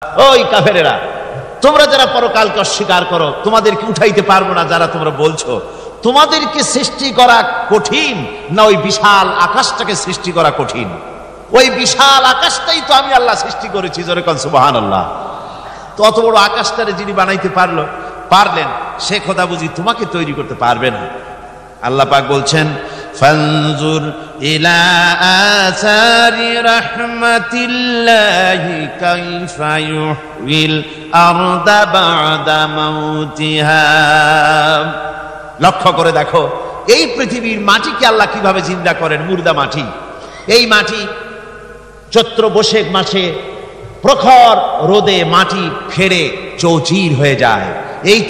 ওই কাফেরেরা, তোমরা যারা পরকালকে অস্বীকার করো, তোমাদেরকে উঠাইতে পারবো না যারা তোমরা বলছো, তোমাদেরকে সৃষ্টি করা কঠিন না ওই বিশাল আকাশটাকে সৃষ্টি করা কঠিন? ওই বিশাল আকাশটাই তো আমি আল্লাহ সৃষ্টি করেছি, জোরে কোন সুবহানাল্লাহ। তো অত বড় আকাশটারে যিনি বানাইতে পারলেন, সে খোদা বুঝি তোমাকে তৈরি করতে পারবে না? আল্লাহ পাক বলছেন, ফানজুর ইলা আসারি রাহমাতিল্লাহি কাইফা ইউহিল আরদা বা'দা মাউতিহা। লক্ষ্য করে দেখো, এই পৃথিবীর মাটিকে আল্লাহ কিভাবে জিন্দা করেন। মুর্দা মাটি, এই মাটি চৈত্র বৈশাখ মাসে প্রখর রোদে মাটি ফেড়ে চৌচির হয়ে যায়। এই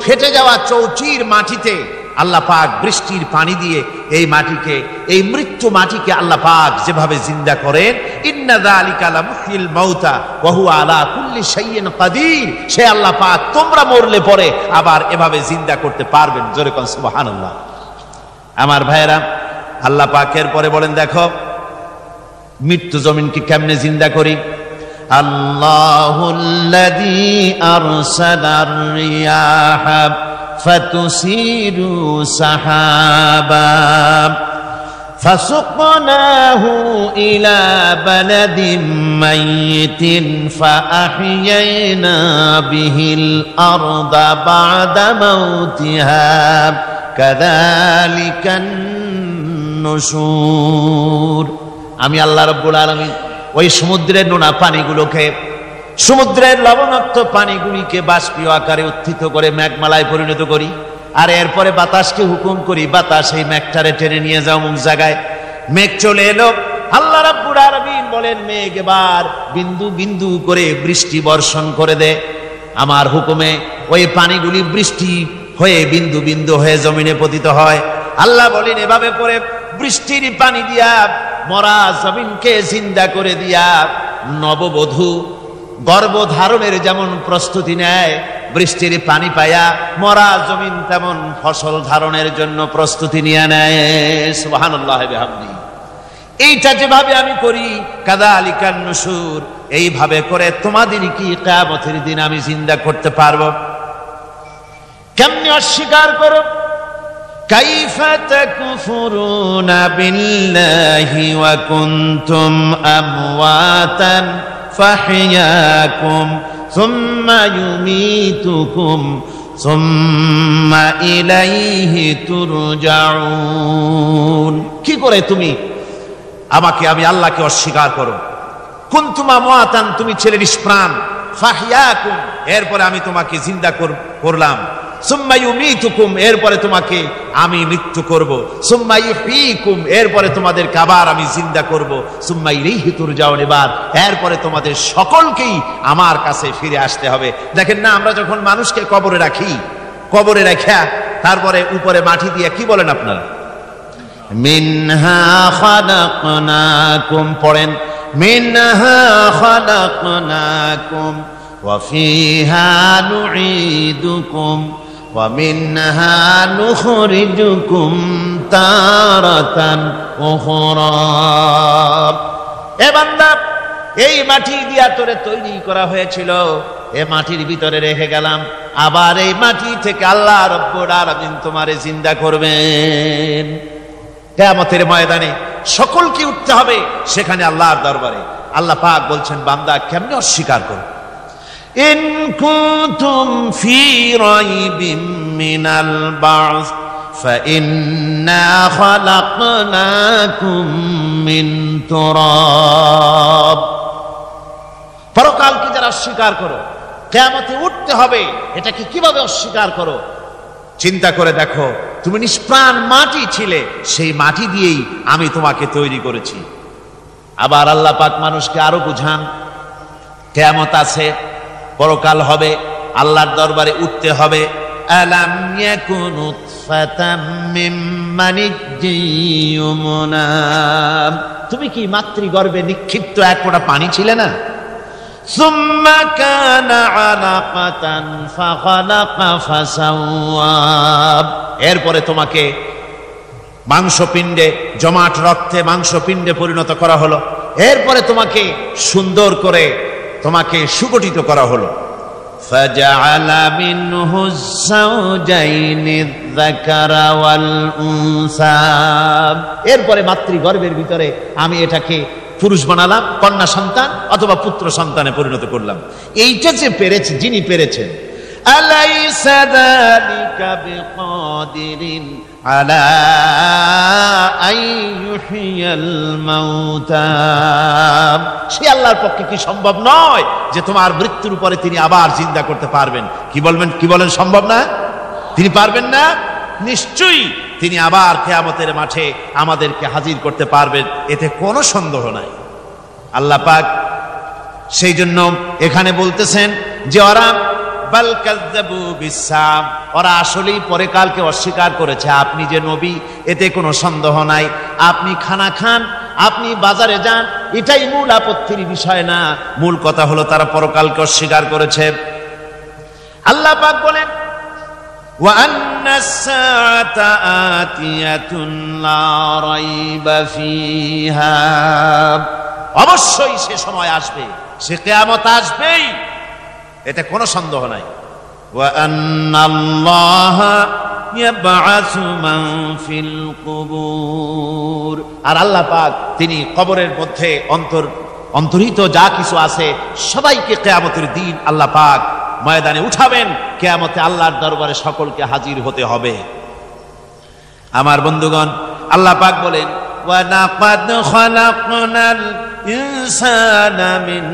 ফেটে যাওয়া চৌচির মাটিতে আল্লাহ পাক বৃষ্টির পানি দিয়ে এই মাটিকে, এই মৃত্যু মাটিকে আল্লাহ পাক যেভাবে জিন্দা করেন, ইন্না যালিকা লামুহয়িল মাউতা ওয়া হুয়া আলা কুল্লি শাইইন কাদির, সে আল্লাহ পাক তোমরা মরলে পরে আবার এভাবে জিন্দা করতে পারবেন। জোরে কোন সুবহানাল্লাহ। আমার ভাইয়েরা, আল্লাহ পাকের পরে বলেন, দেখো মৃত্যু জমিনকে কেমনে জিন্দা করি। আল্লাহুল্লাযী আরসালার রিয়াহা ফাতুসিরু সাহাবা ফাসুকনাহু ইলা বালাদিন মাইয়িতিন ফাআহইয়ানা বিহিল আরদা বা'দা মাউতিহা কাযালিকান নুশুর। আমি আল্লাহ রাব্বুল আলামিন ওই সমুদ্রের নোনা পানিগুলোকে, সমুদ্রের লবণাক্ত পানিগুলিকে বাষ্পীয় আকারে উত্থিত করে মেঘমালায় পরিণত করি, আর এরপরে বাতাসকে হুকুম করি, বাতাস এই মেঘটারে টেনে নিয়ে যাও অমুক জায়গায়। মেঘ চলে এলো, আল্লাহ রাব্বুল আলামিন বলেন, মেঘ এবার বিন্দু বিন্দু করে বৃষ্টি বর্ষণ করে দে। আমার হুকুমে ওই পানিগুলি বৃষ্টি হয়ে বিন্দু বিন্দু হয়ে জমিনে পতিত হয়। আল্লাহ বলেন, এভাবে করে বৃষ্টির পানি দিয়া মরা জমিনকে জিন্দা করে দিয়া নববধূ গর্ভধারণের যেমন প্রস্তুতি নেয়, বৃষ্টির পানি পায়া মরা জমিন তেমন ফসল ধারণের জন্য প্রস্তুতি নিয়ে নেয়। সুবহানাল্লাহ বিহামদিহি। এইটা যেভাবে আমি করি, কাযালিকান নুশুর, এইভাবে করে তোমাদের কি কিয়ামতের দিন আমি জিন্দা করতে পারবো? কেমনে অস্বীকার করো? কাইফা তাকফুরুনা বিল্লাহি ওয়া কুনতুম আমওয়াতান ফাহইয়াকুম সুম্মা ইউমীতুকুম সুম্মা ইলাইহি তুরজাউন। কি করে তুমি আমি আল্লাহকে অস্বীকার করো? কুনতুম আমওয়াতান, তুমি ছিলে নিষ্প্রাণ, ফাহইয়াকুম, এরপরে আমি তোমাকে জিন্দা করলাম, সুম্মা ইউমীতুকুম, এরপরে তোমাকে আমি মৃত্যু করব, সুম্মা ইউহয়ীকুম, এরপরে তোমাদের আবার আমি জিন্দা করব, সুম্মা ইলাইহি তুরজাউন, এরপরে তোমাদের সকলকেই আমার কাছে ফিরে আসতে হবে। দেখেন না, আমরা যখন মানুষকে কবরে রাখি, কবরে রাখা তারপরে উপরে মাটি দিয়ে কি বলেন আপনারা? মিনহা খালাকনাকুম, পড়েন, মিনহা খালাকনাকুম ওয়া ফিহা নুঈদুকুম ওয়া মিনহা নুখরিজুকুম তারাতান উখরা। এ বান্দা, এই মাটি দিয়া তোরে তৈরি করা হয়েছিল, এ মাটির ভিতরে রেখে গেলাম, আবার এই মাটি থেকে আল্লাহ রাব্বুল আলামিন তোমারে জিন্দা করবেন। কিয়ামতের ময়দানে সকলকে উঠতে হবে সেখানে আল্লাহর দরবারে। আল্লাহ পাক বলছেন, বান্দা কেমনে অস্বীকার করো? ইন কুনতুম ফি রাইবিম মিনাল বা'স ফাইন্না খালাকনাকুম মিন তুরাব। পরকালকে যারা অস্বীকার করো, কিয়ামতে উঠতে হবে, এটাকে কিভাবে অস্বীকার করো? চিন্তা করে দেখো, তুমি নিষ্প্রাণ মাটি ছিলে, সেই মাটি দিয়েই আমি তোমাকে তৈরি করেছি। আবার আল্লাহ পাক মানুষকে আরো বুঝান, কিয়ামত আছে, পরকাল হবে, আল্লাহর দরবারে উঠতে হবে। আলাম ইয়াকুন নুতফাতাম মিন মানিয়্যিন ইউমনা, তুমি কি মাতৃগর্ভে নিক্ষিপ্ত এক ফোঁটা পানি ছিলে না? সুম্মা কানা আলাকাতান ফাখালাকা ফাসাওয়া, এরপরে তোমাকে মাংসপিণ্ডে, জমাট রক্তে মাংসপিণ্ডে পরিণত করা হলো, এরপরে তোমাকে সুন্দর করে তোমাকে সুগঠিত করা হলো। فَجَعَلَ مِنْهُ الزَّوْجَيْنِ الذَّكَرَ وَالْأُنثَى। এরপরে মাতৃগর্ভের ভিতরে আমি এটাকে পুরুষ বানালাম, কন্যা সন্তান অথবা পুত্র সন্তানে পরিণত করলাম। এইটা যে পেরেছে, যিনি পেরেছেন, আলাইসা যালিকা বিকাদিরিন আলা আইয়ুহিয়াল মাউতা। সে আল্লাহর পক্ষে কি সম্ভব নয় যে তোমার মৃত্যুর পরে তিনি আবার জিন্দা করতে পারবেন? কি বলেন সম্ভব না? তিনি পারবেন না? নিশ্চয়ই তিনি আবার কিয়ামতের মাঠে আমাদেরকে হাজির করতে পারবেন, এতে কোনো সন্দেহ নাই। আল্লাহ পাক সেই জন্য এখানে বলতেছেন যে ওরা আসলেই পরকালকে অস্বীকার করেছে। আপনি যে নবী, এতে কোনো সন্দেহ নাই। আপনি খানা খান, আপনি বাজারে যান, এটাই মূল আপত্তির বিষয় না। মূল কথা হলো তারা পরকালকে অস্বীকার করেছে। আল্লাহ পাক বলেন وَأَنَّ السَّاعَةَ آتِيَةٌ لَا رَيْبَ فِيهَا। অবশ্যই সে সময় আসবে, সে কিয়ামত আসবেই, এতে কোনো সন্দেহ নাই। وَأَنَّ اللَّهَ يَبْعَثُ مَن فِي الْقُبُورِ। আর আল্লাহ পাক তিনি কবরের মধ্যে অন্তর্হিত যা কিছু আছে সবাইকে কিয়ামতের দিন আল্লাহ পাক ময়দানে উঠাবেন। কিয়ামতে আল্লাহর দরবারে সকলকে হাজির হতে হবে। আমার বন্ধুগণ, আল্লাহ পাক বলেন ওয়ালাকাদ খালাকনাল ইনসানা মিন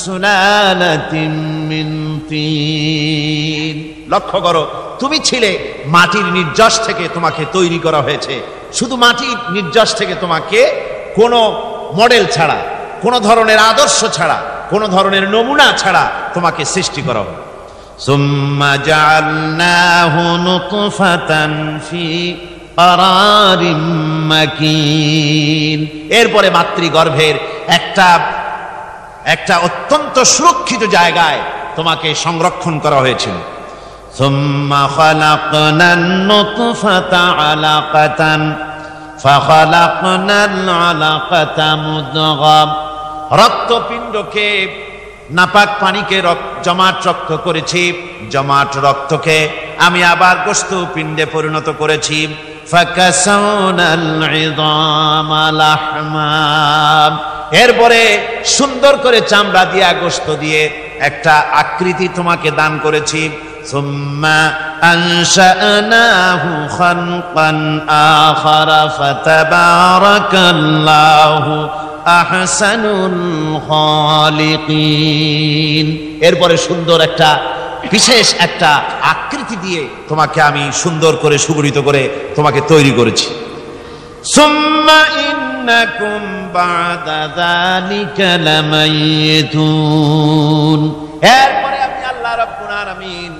সুলালাতিন মিন তিন। লক্ষ্য করো, তুমি ছিলে মাটির নির্যাস থেকে তোমাকে তৈরি করা হয়েছে। শুধু মাটির নির্যাস থেকে তোমাকে কোনো মডেল ছাড়া, কোনো ধরনের আদর্শ ছাড়া, কোনো ধরনের নমুনা ছাড়া তোমাকে সৃষ্টি করা হবে। সুম্মা জাআলনাহু নুতফাতান ফি ক্বারারিম মাকিন। এরপরে মাতৃগর্ভের একটা অত্যন্ত সুরক্ষিত জায়গায় তোমাকে সংরক্ষণ করা হয়েছিল। সুম্মা খালাকনান নুতফাতা আলাকাতান ফাখালাকনাল আলাকাতা মুদগাম। রক্তপিণ্ডকে, নাপাক পানিকে জমাট রক্ত করেছি, জমাট রক্তকে আমি আবার গোশত পিণ্ডে পরিণত করেছি। ফাকাসাউনাল ইযামা লাহমা। এরপরে সুন্দর করে চামড়া দিয়া, গোশত দিয়ে একটা আকৃতি তোমাকে দান করেছি। সুম্মা আনশানাহু খালকান আখারা ফাতাবারাকাল্লাহু আহসানুল খালিকিন। এরপরে সুন্দর একটা বিশেষ একটা আকৃতি দিয়ে তোমাকে আমি সুন্দর করে সুগঠিত করে তোমাকে তৈরি করেছি। সুম্মা ইন্নাকুম বা'দা যালিকা লামাইতুন। এরপরে আমি আল্লাহ রাব্বুল আলামিন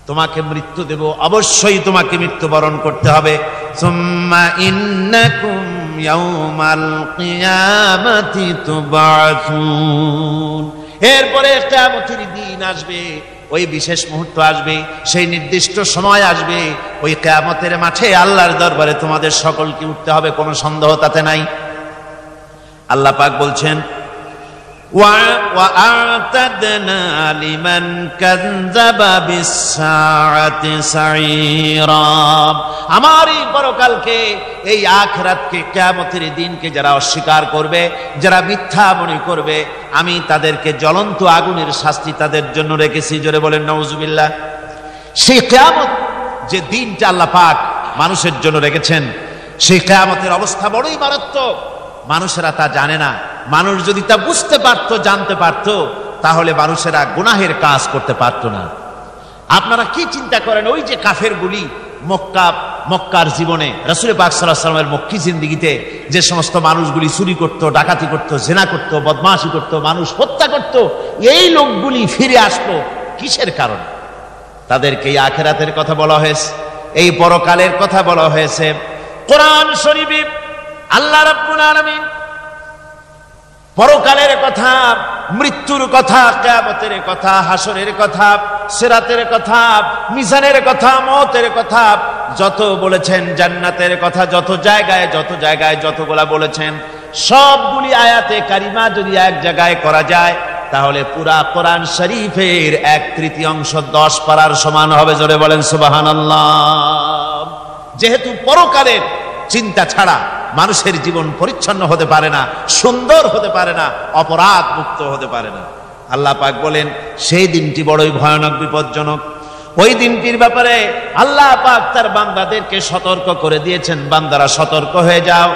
তোমাকে মৃত্যু দেব, অবশ্যই তোমাকে মৃত্যুবরণ করতে হবে। সুম্মা ইন্নাকুম ইয়াউমাল কিয়ামাতি তুবআসুন। এরপরে কিয়ামতের দিন আসবে, ওই বিশেষ মুহূর্ত আসবে, সেই নির্দিষ্ট সময় আসবে, ওই কিয়ামতের মাঠে আল্লাহর দরবারে তোমাদের সকলকে উঠতে হবে, কোনো সন্দেহ তাতে নাই। আল্লাহ পাক বলছেন وَأَعْتَدْنَا لِمَنْ كَذَّبَ بِالسَّاعَةِ سَعِيرًا। আমার এই পরকালকে, এই আখিরাতকে, কিয়ামতের দিনকে যারা অস্বীকার করবে, যারা মিথ্যা মনে করবে, আমি তাদেরকে জ্বলন্ত আগুনের শাস্তি তাদের জন্য রেখেছি। জোরে বলেন নাউজুবিল্লাহ। সেই কিয়ামত যে দিনটা আল্লাহ পাক মানুষের জন্য রেখেছেন, সেই কিয়ামতের অবস্থা বড়ই মারাত্মক। মানুষেরা তা জানে না। মানুষ যদি তা বুঝতে পারত, জানতে পারত, তাহলে মানুষেরা গুনাহের কাজ করতে পারত না। আপনারা কি চিন্তা করেন, ওই যে কাফেরগুলি মক্কার জীবনে, রাসূল পাক সাল্লাল্লাহু আলাইহি ওয়াসাল্লামের মক্কি জিন্দেগিতে যে সমস্ত মানুষগুলি চুরি করত, ডাকাতি করত, জিনা করত, বদমাশি করত, মানুষ হত্যা করত, এই লোকগুলি ফিরে আসলো কিসের কারণে? তাদেরকে এই আখিরাতের কথা বলা হয়েছে, এই পরকালের কথা বলা হয়েছে। কোরআন শরীফে আল্লাহ রাব্বুল আলামিন পরকালের কথা, মৃত্যুর কথা, কিয়ামতের কথা, হাসরের কথা, সিরাতের কথা, মিজানের কথা, মওতের কথা যত বলেছেন, জান্নাতের কথা যত জায়গায় যতগুলা বলেছেন, সবগুলি আয়াতে কারিমা যদি এক জায়গায় করা যায়, তাহলে পুরা কোরআন শরীফের 1/3 10 পারার সমান হবে। জোরে বলেন সুবহানাল্লাহ। যেহেতু পরকালের চিন্তা ছাড়া মানুষের জীবন পরিচ্ছন্ন হতে পারে না, সুন্দর হতে পারে না, অপরাধ মুক্ত হতে পারে না। আল্লাহ পাক বলেন সেই দিনটি বড়ই ভয়ানক, বিপজ্জনক। ওই দিনটির ব্যাপারে আল্লাহ পাক তার বান্দাদেরকে সতর্ক করে দিয়েছেন, বান্দারা সতর্ক হয়ে যাও,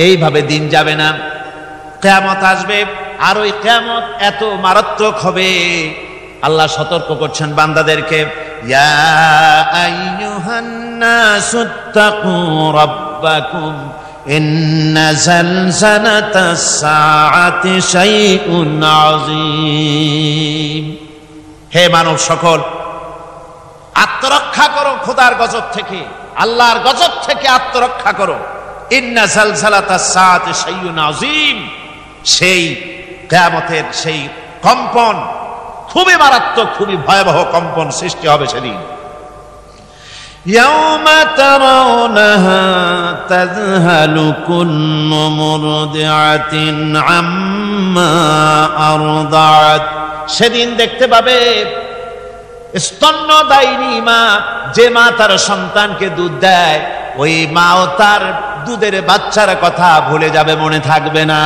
এইভাবে দিন যাবে না, কিয়ামত আসবে। আর ওই কিয়ামত এত মারাত্মক হবে, আল্লাহ সতর্ক করছেন বান্দাদেরকে, ইয়া আইয়ুহান নাসুত্তাকু রাব্বাকুম ইন্না জালজালাতাস সাআতি শাইউন আযীম। হে মানব সকল, আত্মরক্ষা করো খোদার গজব থেকে, আল্লাহর গজব থেকে আত্মরক্ষা করো। ইন্না জালজালাতাস সাআতি শাইউন আযীম, সেই কিয়ামতের সেই কম্পন খুবই মারাত্মক, খুবই ভয়াবহ কম্পন সৃষ্টি হবে সেদিন। ইয়াউমা তারাউনাহা তাযহালু কুল্লু মুরদিআতিন আম্মা আরদাআত। সেদিন দেখতে পাবে স্তন্যদায়িনী মা, যে মা তার সন্তানকে দুধ দেয়, ওই মাও তার দুধের বাচ্চার কথা ভুলে যাবে, মনে থাকবে না।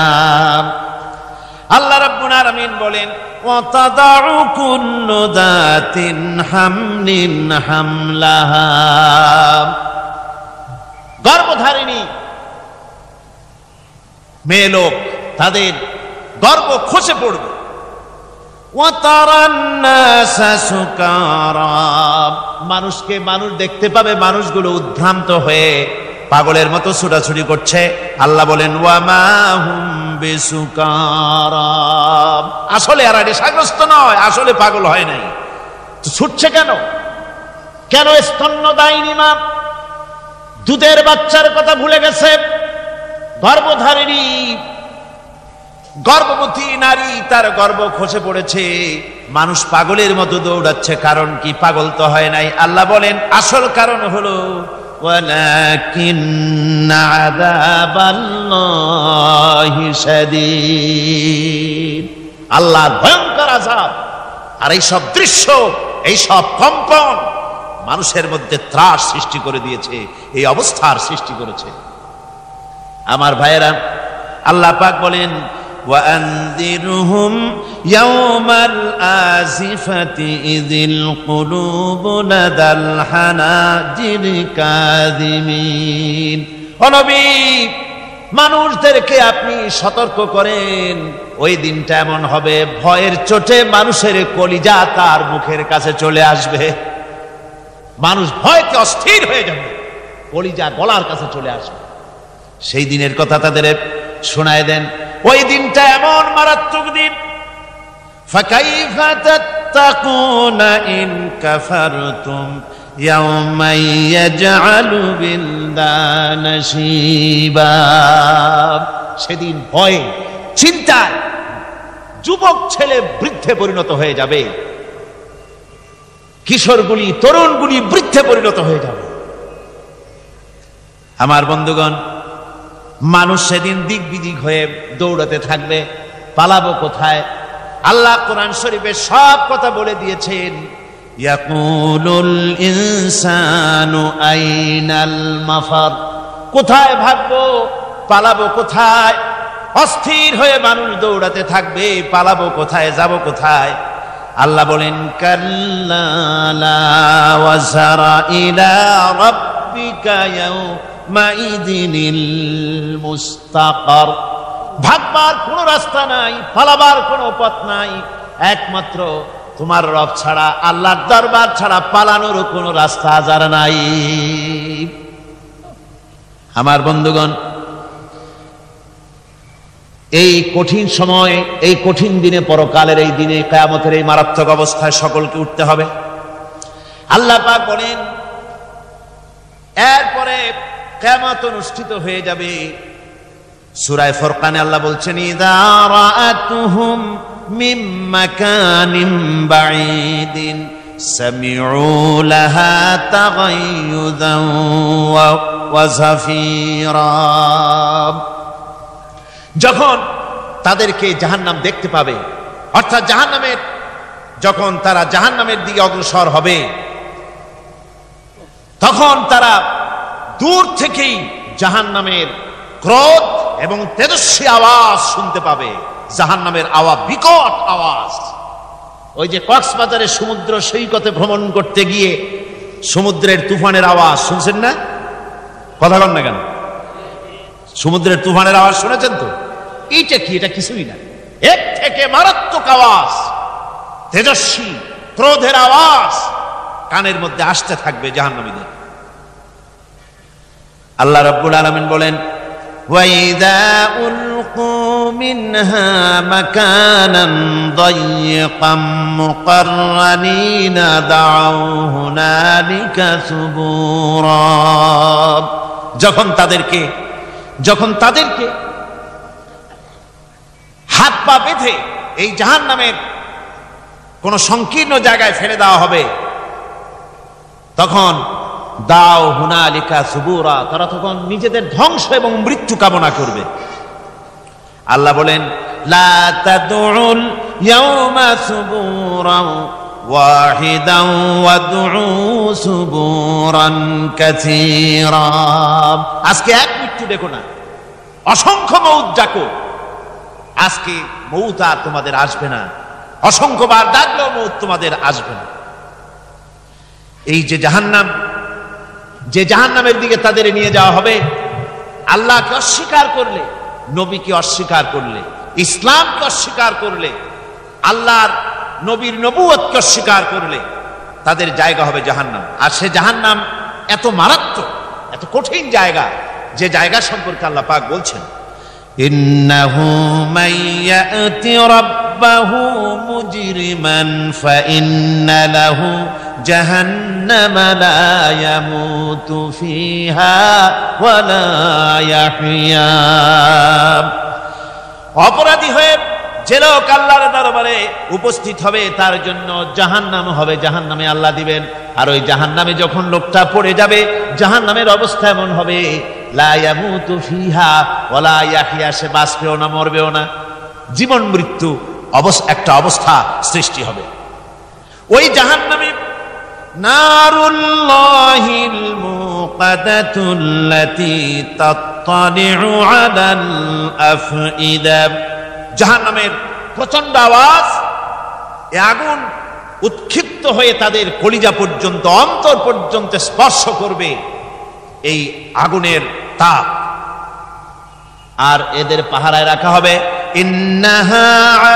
আল্লাহ রাব্বুল আলামিন বলেন, ওয়াতাদাউ কুল্লু যাতিন হামলিন হামলাহা। গর্ভধারিণী মেয়ে লোক, তাদের গর্ভ খসে পড়বে। ওয়াতারান নাসা সুকারা, মানুষকে মানুষ দেখতে পাবে, মানুষগুলো উদ্ভ্রান্ত হয়ে পাগলের মতো ছুটাছুটি করছে। আল্লাহ বলেন, ওয়ামা হুম বিসুকারা, আসলে এরা নেশাগ্রস্ত নয়, আসলে পাগল হয় নাই। তো ছুটছে কেন? কেন? স্তন্যদায়িনী মা দুধের বাচ্চার কথা ভুলে গেছে। গর্ভধারিণী গর্ভবতী নারী, তার গর্ভ খসে পড়েছে, মানুষ পাগলের মতো দৌড়াচ্ছে। কারণ কি? পাগল তো হয় নাই। আল্লাহ বলেন আসল কারণ হলো ওয়ালাকিন্না আযাবাল্লাহি শাদীদ, আল্লাহর ভয়ঙ্কর আযাব। আর এই সব দৃশ্য, এই সব কম্পন মানুষের মধ্যে ত্রাস সৃষ্টি করে দিয়েছে, এই অবস্থার সৃষ্টি করেছে। আমার ভাইয়েরা, আল্লাহ পাক বলেন, وأنذرهم يوم الآزفة إذ القلوب لدى الحناجر كاظمين। ও নবী, মানুষদেরকে আপনি সতর্ক করেন, ওই দিনটা এমন হবে, ভয়ের চোটে মানুষের কলিজা তার মুখের কাছে চলে আসবে। মানুষ ভয়তে অস্থির হয়ে যাবে, কলিজা গলার কাছে চলে আসবে। সেই দিনের কথা তাদের শোনায় দেন। ওই দিনটা এমন মারাত্মক দিন, ফাকাইফা তাত্তাকুনা ইন কাফারতুম ইয়াওমা ইয়াজআলু বিলদানা শিবা। সেদিন ভয়ে চিন্তায় যুবক ছেলে বৃদ্ধে পরিণত হয়ে যাবে, কিশোরগুলি তরুণগুলি বৃদ্ধে পরিণত হয়ে যাবে। আমার বন্ধুগণ, মানুষ সেদিন দিক বিদিক হয়ে দৌড়াতে থাকবে, পালাবো কোথায়? আল্লাহ কোরআন শরীফে সব কথা বলে দিয়েছেন। ইয়াকুলুল ইনসানু আইনাল মাফার, কোথায় ভাগবো, পালাবো কোথায়? অস্থির হয়ে মানুষ দৌড়াতে থাকবে, পালাবো কোথায়, যাব কোথায়? আল্লাহ বলেন, কাল্লা লা ওয়াজারা ইলা রাব্বিকা ইয়াউমাইযিনিল মুস্তাকার। ভাগবার কোনো রাস্তা নাই, পালাবার কোনো পথ নাই, একমাত্র তোমার রব ছাড়া, আল্লাহর দরবার ছাড়া পালানোর কোনো রাস্তা আজার নাই। আমার বন্ধুগণ, এই কঠিন সময়, এই কঠিন দিনে, পরকালের এই দিনে, কিয়ামতের এই মারাত্মক অবস্থায় সকলকে উঠতে হবে। আল্লাহ পাক বলেন, এরপরে কিয়ামত অনুষ্ঠিত হয়ে যাবে। সূরা ফুরকানে আল্লাহ বলছেন, ইযা রাআতুহুম মিন মাকানিন বাঈদিন সামিউ লাহা তাগায়ুযান ওয়া যাফীরা। যখন তাদেরকে জাহান্নাম দেখতে পাবে, অর্থাৎ জাহান্নামের যখন তারা জাহান্নামের দিকে অগ্রসর হবে তখন তারা দূর থেকেই জাহান্নামের ক্রোধ এবং তেজস্বী আওয়াজ শুনতে পাবে। জাহান্নামের আওয়াজ, বিকট আওয়াজ। ওই যে কক্সবাজারে সমুদ্র সৈকতে ভ্রমণ করতে গিয়ে সমুদ্রের তুফানের আওয়াজ শুনছেন না? কথা বল না কেন? সমুদ্রের তুফানের আওয়াজ শুনেছেন তো? এইটা কি? এটা কিছুই না, এর থেকে মারাত্মক আওয়াজ, তেজস্বী ক্রোধের আওয়াজ কানের মধ্যে আসতে থাকবে জাহান্নামীদের। আল্লাহ রাব্বুল আলামিন বলেন, وَإِذَا أُلْقُوا مِنْهَا مَكَانًا ضَيِّقًا مُقَرَّنِينَ دَعَوْا هُنَالِكَ ثُبُورًا। যখন তাদেরকে হাত পা বেঁধে এই জাহান্নামের কোন সংকীর্ণ জায়গায় ফেলে দেওয়া হবে, তখন দাও হুনালিকা সুবুরা, তারা তখন নিজেদের ধ্বংস এবং মৃত্যু কামনা করবে। আল্লাহ বলেন, লা তাদউল ইয়াওমা সুবুরান ওয়াহিদান ওয়াদউ সুবুরান কাসীরা। আজকে এক মৃত্যু দেখো না, অসংখ্য মউত ডাকো। আজকে মউত আর তোমাদের আসবে না, অসংখ্যবার ডাকলেও মউত তোমাদের আসবে না। এই যে জাহান্নামের দিকে তাদের নিয়ে যাওয়া হবে, আল্লাহকে অস্বীকার করলে, নবীকে অস্বীকার করলে, ইসলামকে অস্বীকার করলে, আল্লাহর নবীর নবুয়তকে অস্বীকার করলে তাদের জায়গা হবে জাহান্নাম। আর সে জাহান্নাম এত মারাত্মক, এত কঠিন জায়গা, যে জায়গা সম্পর্কে আল্লাহ পাক বলছেন, ইন্নাহু মাইয়াতি রাব্বাহু মুজরিমান ফাইন্না লাহু জাহান্নামা লা ইয়ামুতু ফিহা ওয়া লা ইয়াহইয়া। অপরাধী হয়ে যে লোক আল্লাহর দরবারে উপস্থিত হবে তার জন্য জাহান্নাম হবে, জাহান্নামে আল্লাহ দিবেন। আর ওই জাহান্নামে যখন লোকটা পড়ে যাবে, জাহান্নামের অবস্থা এমন হবে, লা ইয়ামুতু ফিহা ওয়া লা ইয়াহইয়া, সে বাঁচবেও না মরবেও না, জীবন মৃত্যু একটা অবস্থা সৃষ্টি হবে। ওই জাহান্নামে নারুল্লাহিল মুকাদাতুল্লাতী তাত্তালিউ আলাল আফইদা, জাহান্নামের প্রচন্ড আওয়াজ, এই আগুন উৎক্ষিপ্ত হয়ে তাদের কলিজা পর্যন্ত, অন্তর পর্যন্ত স্পর্শ করবে এই আগুনের তাপ। আর এদের পাহারায় রাখা হবে, ইন্নাহা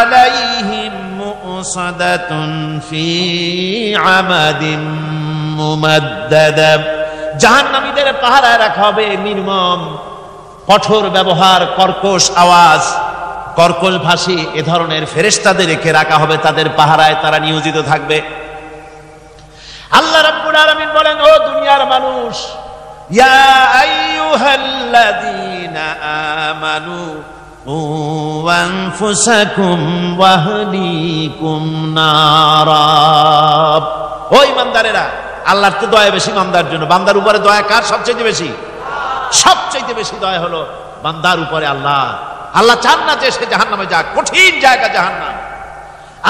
আলাইহিম মুসাদাতুন ফি আমাদিম মুমাদ্দাদা, জাহান্নামীদের পাহারায় রাখা হবে নির্মম, কঠোর ব্যবহার, কর্কশ আওয়াজ, কর্কশ ভাষী এ ধরনের ফেরেশতাদের রেখে রাখা হবে তাদের পাহারায়, তারা নিয়োজিত থাকবে। আল্লাহ রাব্বুল আলামিন বলেন, ও দুনিয়ার মানুষ, ইয়া আইয়ুহাল্লাযীনা আমানু কু আনফুসাকুম ওয়া আহলিকুম নারা। ও ঈমানদারেরা, আল্লাহর তো দয়া বেশি বান্দার জন্য। বান্দার উপরে দয়া কার সবচেয়ে বেশি? সবচেয়ে বেশি দয়া হলো বান্দার উপরে আল্লাহ। আল্লাহ চান না যে সে জাহান্নামে যাক, কঠিন জায়গা জাহান্নাম।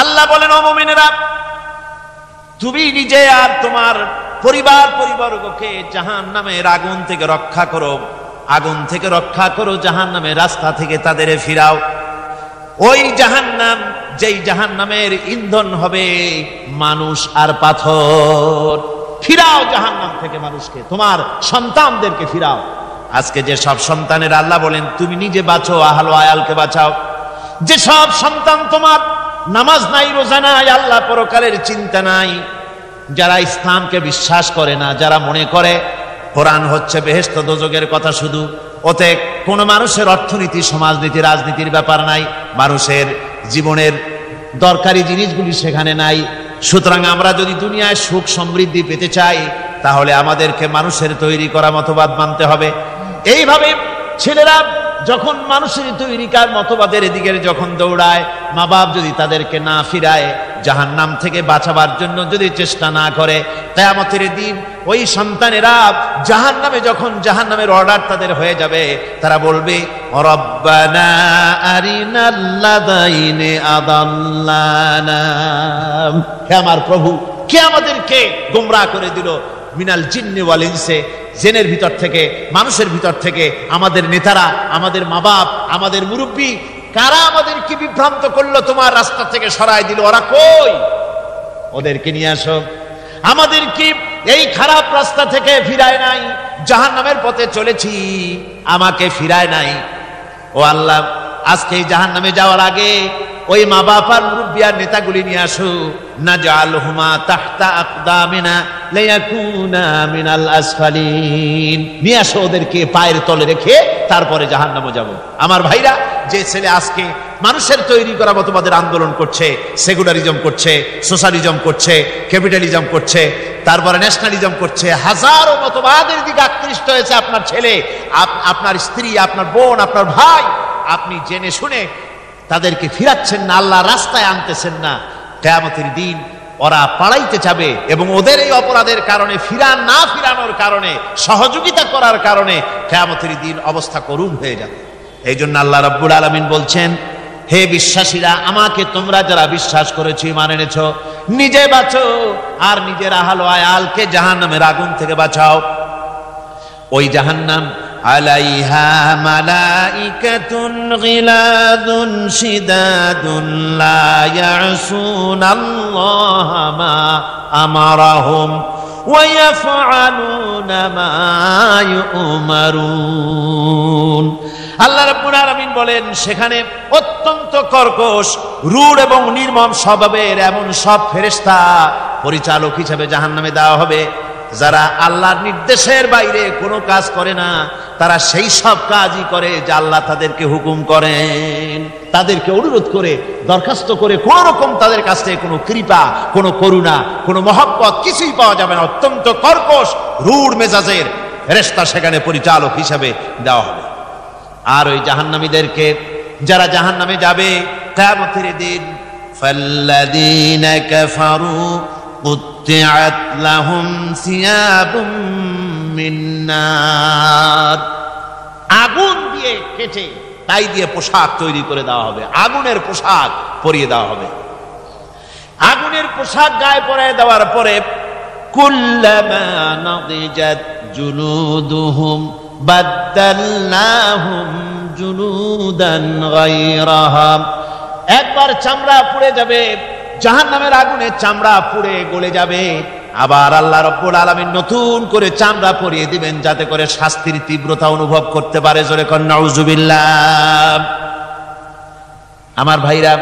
আল্লাহ বলেন, ও মুমিনেরা, তুমি নিজে আর তোমার পরিবারবর্গকে জাহান্নামের আগুন থেকে রক্ষা করো, আগুন থেকে রক্ষা করো, জাহান্নামের রাস্তা থেকে তাদের ফিরাও। ওই জাহান্নাম, যেই জাহান্নামের ইন্ধন হবে মানুষ আর পাথর, ফিরাও জাহান্নাম থেকে মানুষকে, তোমার সন্তানদেরকে ফিরাও। আজকে যে সব সন্তানের আল্লাহ বলেন তুমি নিজে বাঁচো, আহল আয়ালকে বাঁচাও। যে সব সন্তান তোমার নামাজ নাই, রোজা নাই, আল্লাহ পরকালের চিন্তা নাই, যারা ইসলামকে বিশ্বাস করে না, যারা মনে করে কোরআন হচ্ছে বেহেশত দোজখের কথা শুধু, ওতে কোনো মানুষের অর্থনীতি, সমাজনীতি, রাজনীতির ব্যাপার নাই, মানুষের জীবনের দরকারি জিনিসগুলি সেখানে নাই। সুতরাং আমরা যদি দুনিয়ায় সুখ সমৃদ্ধি পেতে চাই, তাহলে আমাদেরকে মানুষের তৈরি করা মতবাদ মানতে হবে। এইভাবে ছেলেরা যখন মানুষের তৈরিকার মতবাদের দিকে যখন দৌড়ায়, মা বাপ যদি তাদেরকে না ফিরায়, জাহান্নাম থেকে বাঁচাবার জন্য যদি চেষ্টা না করে, কিয়ামতের দিন ওই সন্তানেরা জাহান্নামে, যখন জাহান্নামের অর্ডার তাদের হয়ে যাবে, তারা বলবে, রব্বানা আরিনাল্লাযাইনি আদাল্লানা, হে আমার প্রভু, কে আমাদেরকে গোমরাহ করে দিল, মিনাল জিন্নি ওয়াল ইনসি, জিনের ভিতর থেকে মানুষের ভিতর থেকে, আমাদের নেতারা, আমাদের মা বাপ, আমাদের মুরব্বী, কারা আমাদেরকে বিভ্রান্ত করলো, তোমার রাস্তা থেকে সরাই দিল, ওরা কই? ওদেরকে নিয়ে আসো। আমাদেরকে এই খারাপ রাস্তা থেকে ফিরায় নাই, জাহান্নামের পথে চলেছি, আমাকে ফিরায় নাই। ও আল্লাহ, আজকে এই জাহান্নামে যাওয়ার আগে ওই মা বাপ আর মুরব্বী আর নেতাগুলি নিয়ে আসো। নাজআলহুমা তাহতা আকদামিনা লিয়াকুনা মিনাল আসফালিন, নিয়ে আসো ওদেরকে পায়ের তলে রেখে তারপরে জাহান্নামে যাব। আমার ভাইরা, যে ছেলে আজকে মানুষের তৈরি করা মতবাদের আন্দোলন করছে, সেকুলারিজম করছে, সোশ্যালিজম করছে, ক্যাপিটালিজম করছে, তারপরে ন্যাশনালিজম করছে, হাজারো মতবাদের দিকে আকৃষ্ট হয়েছে আপনার ছেলে, আপনার স্ত্রী, আপনার বোন, আপনার ভাই, আপনি জেনে শুনে তাদেরকে ফিরাচ্ছেন না, আল্লাহর রাস্তায় আনতেছেন না। কিয়ামতের দিন ওরা পালাইতে যাবে এবং ওদের এই অপরাধের কারণে, ফিরানোর কারণে, সহযোগিতা করার কারণে কিয়ামতের দিন অবস্থা করুণ হয়ে যাবে। এই জন্য আল্লাহ রাব্বুল আলামিন বলছেন, হে বিশ্বাসীরা, আমাকে তোমরা যারা বিশ্বাস করেছো, ঈমান এনেছো, নিজে বাঁচো আর নিজের আহল ও আয়ালকে জাহান্নামের আগুন থেকে বাঁচাও। ওই জাহান্নাম আলাইহা মালাইকাতুন গিলাদুন শিদাদুন লা ইয়াসুনাল্লাহা মা আমারাহুম ওয়া ইয়াফআলুনা মা ইউমারুন। আল্লাহ রাব্বুল আলামিন বলেন, সেখানে অত্যন্ত কর্কশ, রূঢ় এবং নির্মম স্বভাবের এমন সব ফেরেশতা পরিচালক হিসেবে জাহান্নামে দেওয়া হবে, যারা আল্লাহর নির্দেশের বাইরে কোনো কাজ করে না, তারা সেই সব কাজই করে যা আল্লাহ তাদেরকে হুকুম করেন। তাদেরকে অনুরোধ করে, দরখাস্ত করে কোন রকম তাদের কাছ থেকে কোনো কৃপা, কোনো করুণা, কোনো মহব্বত কিছুই পাওয়া যাবে না। অত্যন্ত কর্কশ, রূঢ় মেজাজের ফেরেশতা সেখানে পরিচালক হিসেবে দেওয়া হবে। আর ওই জাহান্নামীদেরকে, যারা জাহান্নামে যাবে কিয়ামতের দিন, ফাল্লাযীনা কাফারু কুত্তিআত লাহুম সিয়াবুম মিন নার, আগুন দিয়ে কেটে তাই দিয়ে পোশাক তৈরি করে দেওয়া হবে, আগুনের পোশাক পরিয়ে দেওয়া হবে। আগুনের পোশাক গায়ে পরিয়ে দেওয়ার পরে কুল্লামা নাদিজাত জুলুদুহুম বাদদালনাহুম জুলুদান গায়রাহা, একবার চামড়া পুড়ে যাবে, জাহান্নামের আগুনে চামড়া পুড়ে গলে যাবে, আবার আল্লাহ রাব্বুল আলামিন নতুন করে চামড়া পরিয়ে দিবেন, যাতে করে শাস্তির তীব্রতা অনুভব করতে পারে। জোরে কোন নাউজুবিল্লাহ। আমার ভাইরা,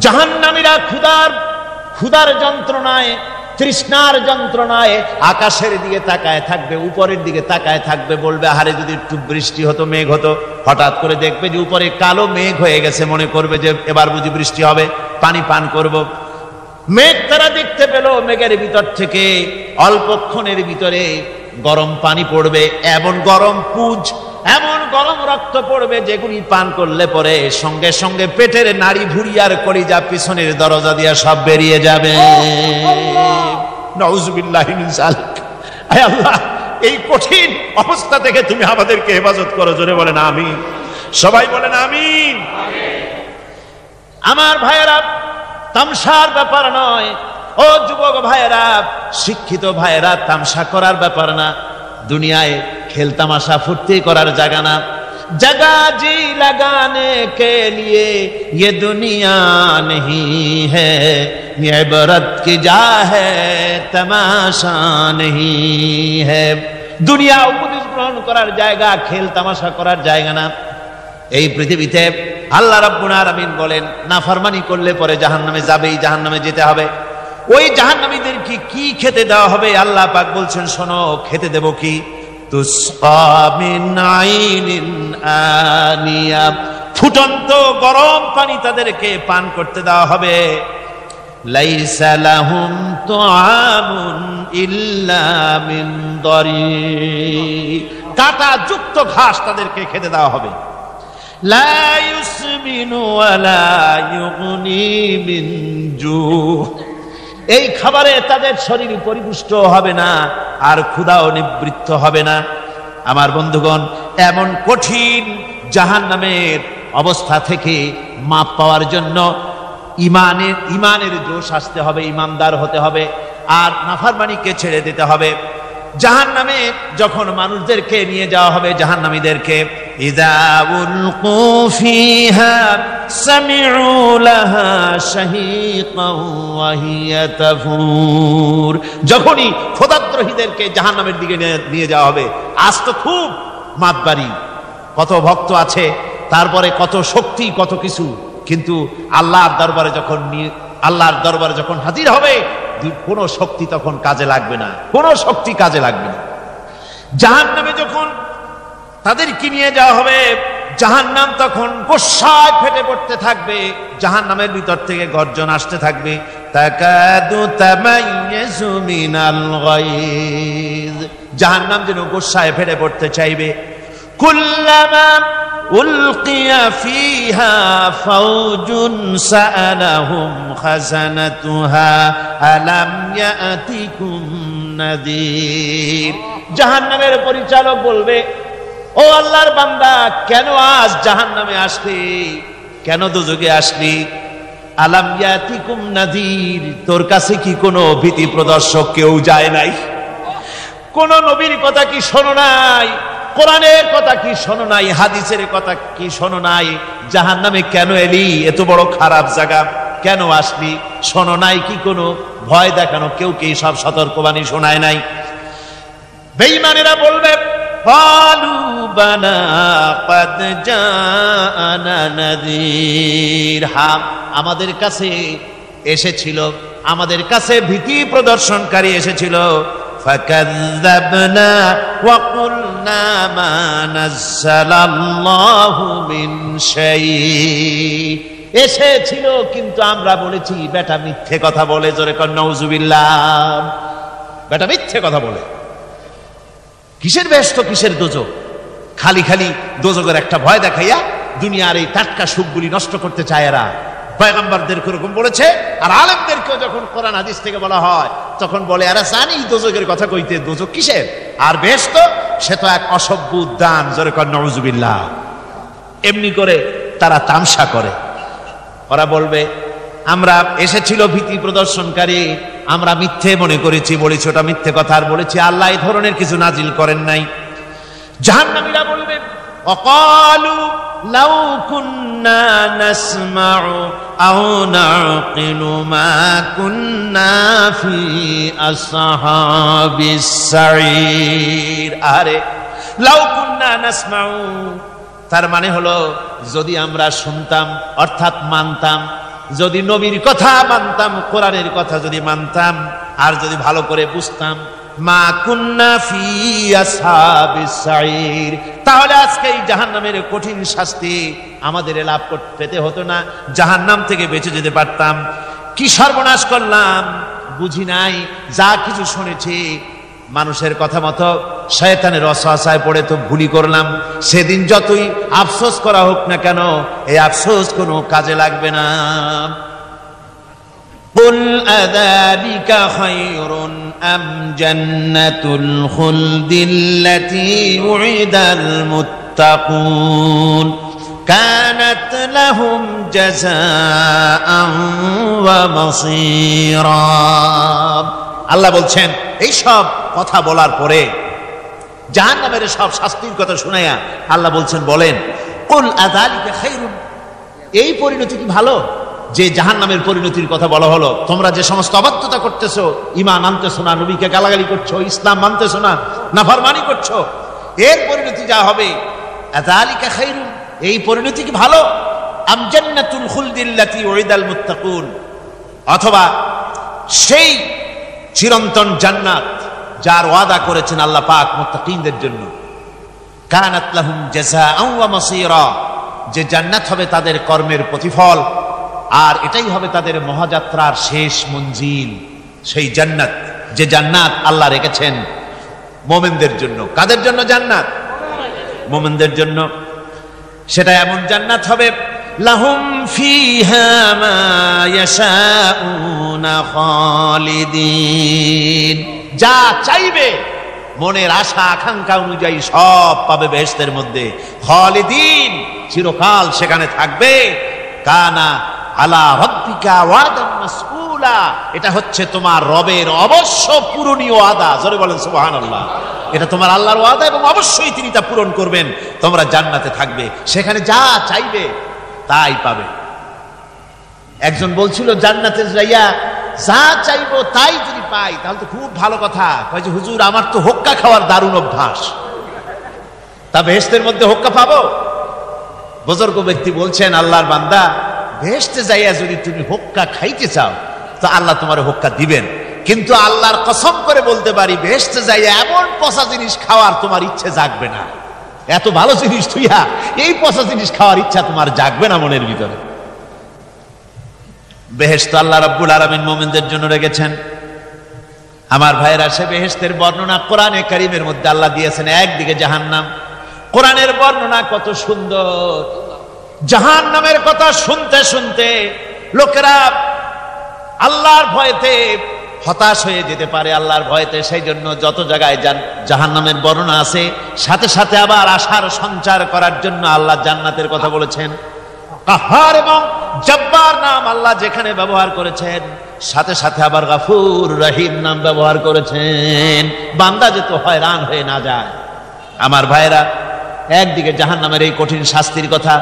জাহান্নামীরা ক্ষুধার যন্ত্রণায়, তৃষ্ণার যন্ত্রণায় আকাশের দিকে তাকায় থাকবে, উপরের দিকে তাকায় থাকবে, বলবে, আরে যদি একটু বৃষ্টি হতো, মেঘ হতো। হঠাৎ করে দেখবে যে উপরে কালো মেঘ হয়ে গেছে, মনে করবে যে এবার বুঝি বৃষ্টি হবে, পানি পান করব। মেঘ তারা দেখতে পেল, মেঘের ভিতর থেকে অল্পক্ষণের ভিতরে গরম পানি পড়বে, এমন গরম পুঁজ, এমন গরম রক্ত পড়বে, যেগুলি পান করলে পরে সঙ্গে সঙ্গে পেটের নাড়ি ভুঁড়ি আর কলিজা পিছনের দরজা দিয়ে সব বেরিয়ে যাবে। নাউজুবিল্লাহি মিন যালিক। আয় আল্লাহ, এই কঠিন অবস্থা থেকে তুমি আমাদেরকে হেফাজত করো। জোরে বলেন আমিন। সবাই বলেন আমিন। আমার ভাইয়েরা, তামসার ব্যাপার নয়। ও যুবক ভাইয়েরা, শিক্ষিত ভাইয়েরা, তামসা করার ব্যাপার না। দুনিয়ায় খেল তামাশা ফুর্তি করার জায়গা না। जगह जी लगाने के लिए ये दुनिया नहीं है, ये इबरत की जा है तमाशा नहीं है। দুনিয়া উপদেশ গ্রহণ করার জায়গা, খেল তামাশা করার জায়গা না। এই পৃথিবীতে আল্লাহ রাব্বুল আলামিন বলেন, নাফরমানি করলে পরে জাহান্নামে যাবেই, জাহান্নামে যেতে হবে। ওই জাহান্নামীদেরকে কি খেতে দেওয়া হবে? আল্লাহ পাক বলছেন, শোনো, খেতে দেব কি? তুসকা মিন আইনিন আনিয়া, ফুটন্ত গরম পানি তাদেরকে পান করতে দেওয়া হবে। লাইসা লাহুম তুআমুন ইল্লা মিন দারি, কাঁটা যুক্ত ঘাস তাদেরকে খেতে দেওয়া হবে। লা ইউসমিনু ওয়ালা ইউগনি মিন জু, এই খাবারে তাদের শরীর পরিপুষ্ট হবে না, আর ক্ষুধাও নিবৃত্ত হবে না। আমার বন্ধুগণ, এমন কঠিন জাহান্নামের অবস্থা থেকে মাপ পাওয়ার জন্য ইমানের জোশ আসতে হবে, ইমানদার হতে হবে, আর নাফরমানিকে ছেড়ে দিতে হবে। জাহান্নামে যখন মানুষদেরকে নিয়ে যাওয়া হবে, জাহান্নামীদেরকে, ইযা উলকু ফিহা সামিউ লাহা শাহীকান ওয়া হিয়া তাফুর, যখনই খোদাদ্রোহীদেরকে জাহান্নামের দিকে নিয়ে যাওয়া হবে, আজ তো খুব মাতবাড়ি, কত ভক্ত আছে, তারপরে কত শক্তি, কত কিছু, কিন্তু আল্লাহর দরবারে যখন হাজির হবে, কোনো শক্তি তখন কাজে লাগবে না, কোনো শক্তি কাজে লাগবে না। জাহান্নামে যখন তাদেরকে নিয়ে যাওয়া হবে, জাহান্নাম তখন গোসায় ফেটে পড়তে থাকবে, জাহান্নামের ভিতর থেকে গর্জন আসতে থাকবে, তাকাদু তামাইয়াজু মিনাল গায়জ, জাহান্নাম যেন গোসায় ফেটে পড়তে চাইবে। কুল্লামা উলকিয়া ফিহা ফাওজুন সাআলাহুম খাজানাতুহা আলাম ইয়াতিকুম নাযীর, জাহান্নামের পরিচালক বলবে, ও আল্লাহর বান্দা, কেন আজ জাহান্নামে আসলি, কেন দোজখে আসলি? আলাম ইয়াতিকুম নাযীর, তোর কাছে কি কোনো ভীতি প্রদর্শক কেউ যায় নাই? কোন নবীর কথা কি শোনো নাই? কোরআনের কথা কি শোনো নাই? হাদিসের কথা কি শোনো নাই? জাহান্নামে কেন এলি? এত বড় খারাপ জায়গা কেন আসলি? শোনো নাই কি কোনো ভয় দেখানো কেউ কি সব সতর্কবাণী শোনায় নাই? বেঈমানেরা বলবে, ক্বালু বালা ক্বাদ জাআনা নাযীর, হ্যাঁ আমাদের কাছে এসেছিল, আমাদের কাছে ভীতি প্রদর্শনকারী এসেছিল। ফাকাযযাবনা ওয়া কুলনা মা নাযালাল্লাহু মিন শাই, এসেছিল কিন্তু আমরা বলেছি বেটা মিথ্যে কথা বলে, জোরে কর নাউযুবিল্লাহ, বেটা মিথ্যে কথা বলে। কিসের ব্যস্ত, কিসের দোজখ? খালি খালি দোজখের একটা ভয় দেখাইয়া দুনিয়ার এই টাটকা সুখগুলি নষ্ট করতে চায় এরা। পয়গম্বরদেরকে এরকম বলেছে, আর আলেমদেরকেও যখন কোরআন হাদিস থেকে বলা হয় তখন বলে, এরা জানি দোজখের কথা কইতে, দোজখ কিসের? আর ব্যস্ত সে তো এক অসভ্য উদ্যান, জোরে কর নাউযুবিল্লাহ। এমনি করে তারা তামসা করে। ওরা বলবে, আমরা এসেছিল ভীতি প্রদর্শনকারী, আমরা মিথ্যে মনে করেছি, বলেছি ওটা মিথ্যে কথা, আর বলেছি আল্লাহ এই ধরনের কিছু নাজিল করেন নাই। জাহান্নামীরা বলবে, ওয়াকালু লাউ কুন্না নাসমাউ আও নাকিলু মা কুন্না ফি আসহাবিস সাঈর, আরে লাউ কুন্না নাসমাউ, তার মানে হলো যদি আমরা শুনতাম, অর্থাৎ মানতাম, যদি নবীর কথা মানতাম, কোরআনের কথা যদি মানতাম, আর যদি ভালো করে বুঝতাম, মা কুন্না ফি আসহাবিস সাঈর, তাহলে আজকে এই জাহান্নামের কঠিন শাস্তি আমাদের লাভ পেতে হতো না, জাহান্নাম থেকে বেঁচে যেতে পারতাম। কি সর্বনাশ করলাম, বুঝি নাই, যা কিছু শুনেছি মানুষের কথা মতো শয়তানের ওয়াসওয়াসায় পড়ে তো ভুলই করলাম। সেদিন যতই আফসোস করা হোক না কেন, এই আফসোস কোনো কাজে লাগবে না। কুল আযালিকা খায়রুন আম জান্নাতুল খুলদিল্লাতী উইদাল মুত্তাকুন কানাত লাহুম জাযাআন ওয়া মাসীরা। আল্লাহ বলছেন, এই সব কথা বলার পরে, জাহান্নামের সব শাস্তির কথা শুনাইয়া আল্লাহ বলছেন, বলেন, কুল আযালিকা খায়রুন, এই পরিণতি কি ভালো যে জাহান্নামের পরিণতির কথা বলা হলো? তোমরা যে সমস্ত অবাধ্যতা করতেছো, ঈমান আনতেছো না, নবীকে গালাগালি করছো, ইসলাম মানতেছো না, নাফরমানি করছো, এর পরিণতি যা হবে, আযালিকা খায়রুন, এই পরিণতি কি ভালো? আম জান্নাতুল খুলদিল্লাতী উইদাল মুত্তাকুন, অথবা সেই চিরন্তন জান্নাত যার ওয়াদা করেছেন আল্লাহ পাক মুত্তাকিনদের জন্য, কানাত লাহুম জাযাআন ওয়া মাসীরা, যে জান্নাত হবে তাদের কর্মের প্রতিফল, আর এটাই হবে তাদের মহাযাত্রার শেষ মঞ্জিল। সেই জান্নাত, যে জান্নাত আল্লাহ রেখেছেন মুমিনদের জন্য। কাদের জন্য জান্নাত? মুমিনদের জন্য। সেটা এমন জান্নাত হবে, লাহুম ফিহা মা ইয়াশাউনা খালিদিন, যা চাইবে মনের আশা আকাঙ্ক্ষা অনুযায়ী সব পাবে বেহেশতের মধ্যে। খালিদিন, চিরকাল সেখানে থাকবে। কানা আলা রাব্বিকা ওয়াদান মাসউলা, এটা হচ্ছে তোমার রবের অবশ্য পূরণীয় ওয়াদা। জোরে বলেন সুবহানাল্লাহ। এটা তোমার আল্লাহর ওয়াদা এবং অবশ্যই তিনি তা পূরণ করবেন। তোমরা জান্নাতে থাকবে, সেখানে যা চাইবে তাই পাবে। একজন বলছিল জান্নাতে যাইয়া যা চাইবো তাই যদি পাই তাহলে তো খুব ভালো কথা। কয় যে হুজুর আমার তো হোক্কা খাওয়ার দারুণ অভ্যাস, তা বেহেশতের মধ্যে হোক্কা পাবো? বুজুর্গ ব্যক্তি বলছেন আল্লাহর বান্দা, বেহেশতে যাইয়া যদি তুমি হোক্কা খাইতে চাও তো আল্লাহ তোমার হোক্কা দিবেন, কিন্তু আল্লাহর কসম করে বলতে পারি বেহেশতে যাইয়া এমন পচা জিনিস খাওয়ার তোমার ইচ্ছে জাগবে না। এত ভালো জিনিস তুইয়া এই পচা জিনিস খাওয়ার ইচ্ছা তোমার জাগবে না মনের ভিতরে। বেহেশত আল্লাহ রাব্বুল আলামিন মুমিনদের জন্য রেখেছেন। আমার ভাইয়েরা, সে বেহেশতের বর্ণনা কোরআনে কারীমের মধ্যে আল্লাহ দিয়েছেন। একদিকে জাহান্নাম, কোরআনের বর্ণনা কত সুন্দর। জাহান্নামের কথা শুনতে শুনতে লোকেরা আল্লাহর ভয়তে হতাশ হয়ে যেতে পারে, আল্লাহর ভয়তে। সেই জন্য যত জায়গায় জাহান্নামের বর্ণনা আছে সাথে সাথে আবার আশার সঞ্চার করার জন্য আল্লাহ জান্নাতের কথা বলেছেন। কাহার এবং জব্বার নাম আল্লাহ যেখানে ব্যবহার করেছেন সাথে সাথে আবার গাফুর রহিম নাম ব্যবহার করেছেন, বান্দা যেত হয়রান হয়ে না যায়। আমার ভাইরা, একদিকে জাহান্নামের এই কঠিন শাস্তির কথা,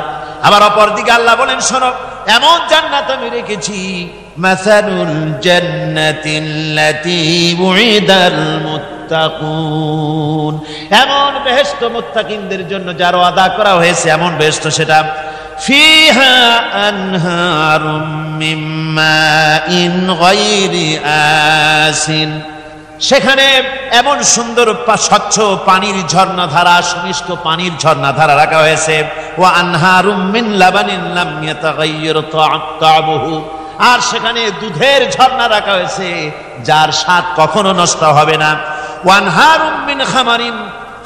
আবার অপর দিকে আল্লাহ বলেন শোনো, এমন জান্নাত আমি রেখেছি, মাসালুল জান্নাতিল্লাতী উইদাল মুত্তাকুন, এমন বেহেশত মুত্তাকিনদের জন্য যার ওয়াদা করা হয়েছে এমন বেহেশত, সেটা ফিহা আনহারুম মিন মাইন গায়রি আসিন, সেখানে এমন সুন্দর স্বচ্ছ পানির ঝর্ণাধারা, সুমিষ্ট পানির ঝর্ণাধারা রাখা হয়েছে। ওয়া আনহারুম মিন লাবানিন লাম ইয়াতাগায়্যার তা'আমুহু, আর সেখানে দুধের ঝর্ণা রাখা হয়েছে যার স্বাদ কখনো নষ্ট হবে না। ওয়া আনহারুম মিন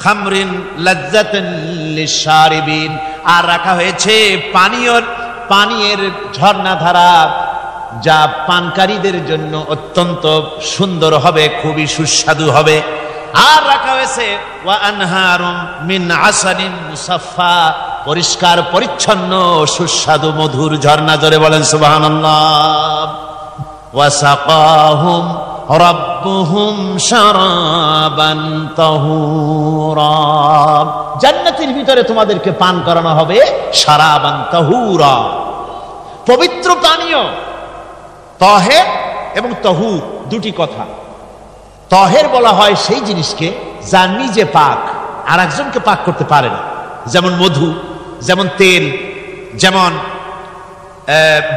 খামরিন লাজ্জাতান লিশারিবিন, আর রাখা হয়েছে পানীয়ের ঝর্ণাধারা যা পানকারীদের জন্য অত্যন্ত সুন্দর হবে, খুবই সুস্বাদু হবে। আর রাখা হয়েছে ওয়া আনহারুম মিন আসালিন মুসাফফা, পরিষ্কার পরিচ্ছন্ন সুস্বাদু মধুর ঝর্ণা। জোরে বলেন সুবহানাল্লাহ। ওয়া সাকাহুম রাব্বুহুম শারাবান তাহুরা, জান্নাতের ভিতরে তোমাদেরকে পান করানো হবে শারাবান তাহুরা, পবিত্র পানীয়। তাহের এবং তাহুর দুটি কথা। তাহের বলা হয় সেই জিনিসকে যা নিজে পাক আর একজনকে পাক করতে পারে না, যেমন মধু, যেমন তেল, যেমন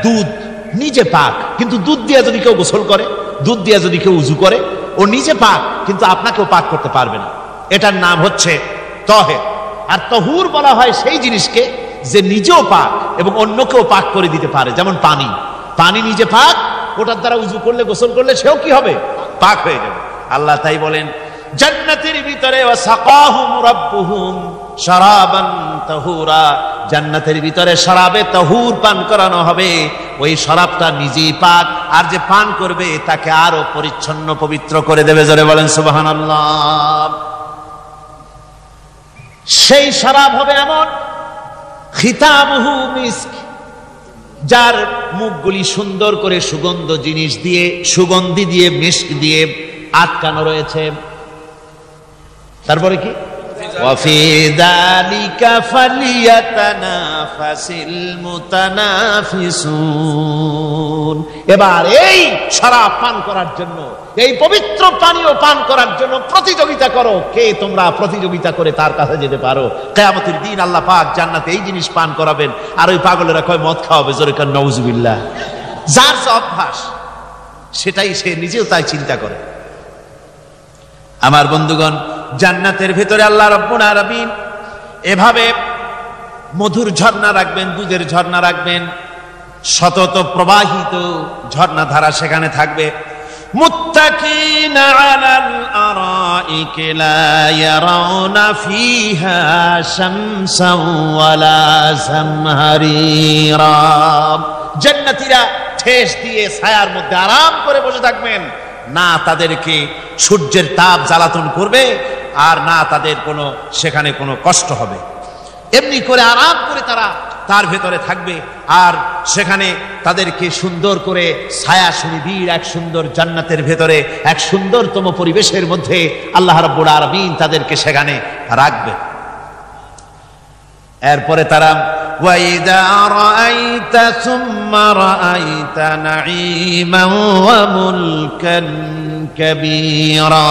দুধ নিজে পাক, কিন্তু দুধ দিয়ে যদি কেউ গোসল করে, দুধ দিয়ে যদি কেউ উযু করে, ও নিজে পাক কিন্তু আপনাকেও পাক করতে পারবে না। এটার নাম হচ্ছে তাহের। আর তাহুর বলা হয় সেই জিনিসকে যে নিজেও পাক এবং অন্যকেও পাক করে দিতে পারে, যেমন পানি। পানি নিজে পাক, ওটার দ্বারা উযু করলে, গোসল করলে সেও কি হবে? পাক হয়ে যাবে। আল্লাহ তাই বলেন জান্নাতের ভিতরে ওয়া সাকাহুম রাব্বুহুম শারাবান তাহুরা, জান্নাতের ভিতরে শরাবে তাহুর পান করানো হবে। ওই শরাবটা নিজেই পাক, আর যে পান করবে তাকে আরো পরিচ্ছন্ন পবিত্র করে দেবে। জোরে বলেন সুবহানাল্লাহ। সেই শরাব হবে এমন, খিতামুহু মিস্ক, যার মুখগুলি সুন্দর করে সুগন্ধ জিনিস দিয়ে, সুগন্ধি দিয়ে, মিস্ক দিয়ে আটকানো রয়েছে। তারপরে কি? ওয়াফি যালিকা ফালিয়াতানাফাসিল মুতানাফিসুন, এবার এই শরাব পান করার জন্য, এই পবিত্র পানীয় পান করার জন্য প্রতিযোগিতা করো, কে তোমরা প্রতিযোগিতা করে তার কাছে যেতে পারো। কিয়ামতের দিন আল্লাহ পাক জান্নাতে এই জিনিস পান করাবেন, আর ওই পাগলেরা কয় মদ খাওয়াবে। জোরে কান নাউজুবিল্লাহ। যার যে অভ্যাস সেটাই সে নিজেও তাই চিন্তা করে। আমার বন্ধুগণ, জান্নাতের ভিতরে আল্লাহ রাব্বুল আলামিন এভাবে মধুর ঝর্ণা রাখবেন, দুধের ঝর্ণা রাখবেন, সতত প্রবাহিত ঝর্ণাধারা সেখানে থাকবে। মুত্তাকিনা আলাল আরাইকি লা ইয়ারাউনা ফিহা শামসান ওয়ালা জামহারিরা, জান্নাতীরা ঠেস দিয়ে ছায়ার মধ্যে আরাম করে বসে থাকবেন, না তাদেরকে সূর্যের তাপ জ্বালাতন করবে, আর না তাদের সেখানে কোনো কষ্ট হবে। এমনি করে আরাম করে তারা তার ভেতরে থাকবে, আর সেখানে তাদেরকে সুন্দর করে ছায়া সুনিবিড় এক সুন্দর জান্নাতের ভেতরে এক সুন্দরতম পরিবেশের মধ্যে আল্লাহ রাব্বুল আলামিন তাদেরকে সেখানে রাখবে। এরপরে তারা ওয়াইদা রাআইতা সুম্মা রাআইতা নাঈমান ওয়া মুলকান কাবীরা,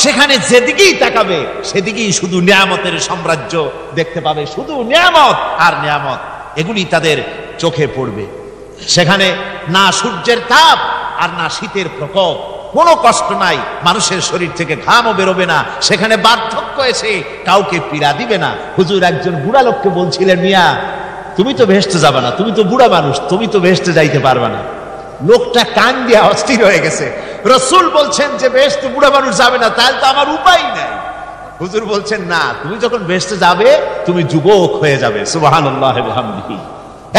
সেখানে যেদিকেই তাকাবে সেদিকেই শুধু নিয়ামতের সাম্রাজ্য দেখতে পাবে, শুধু নিয়ামত আর নিয়ামত, এগুলি তাদের চোখে পড়বে। সেখানে না সূর্যের তাপ আর না শীতের প্রকোপ, কোনো কষ্ট নাই, মানুষের শরীর থেকে ঘামও বেরোবে না, সেখানে বার্ধক্য এসে কাউকে পীড়া দিবে না। হুজুর একজন বুড়া লোককে বলছিলেন, মিয়া তুমি তো ভেস্তে যাবে না, তুমি তো বুড়া মানুষ, তুমি তো ভেস্তে যাইতে পারবে না। লোকটা কান দিয়া অস্থির হয়ে গেছে। রাসূল বলছেন যে বেহেশতে বুড়া মানুষ যাবে না, তাহলে তো আমার উপায় নাই। হুজুর বলছেন না, তুমি যখন বেহেশতে যাবে তুমি যুবক হয়ে যাবে। সুবহানাল্লাহি ওয়া বিহামদিহি।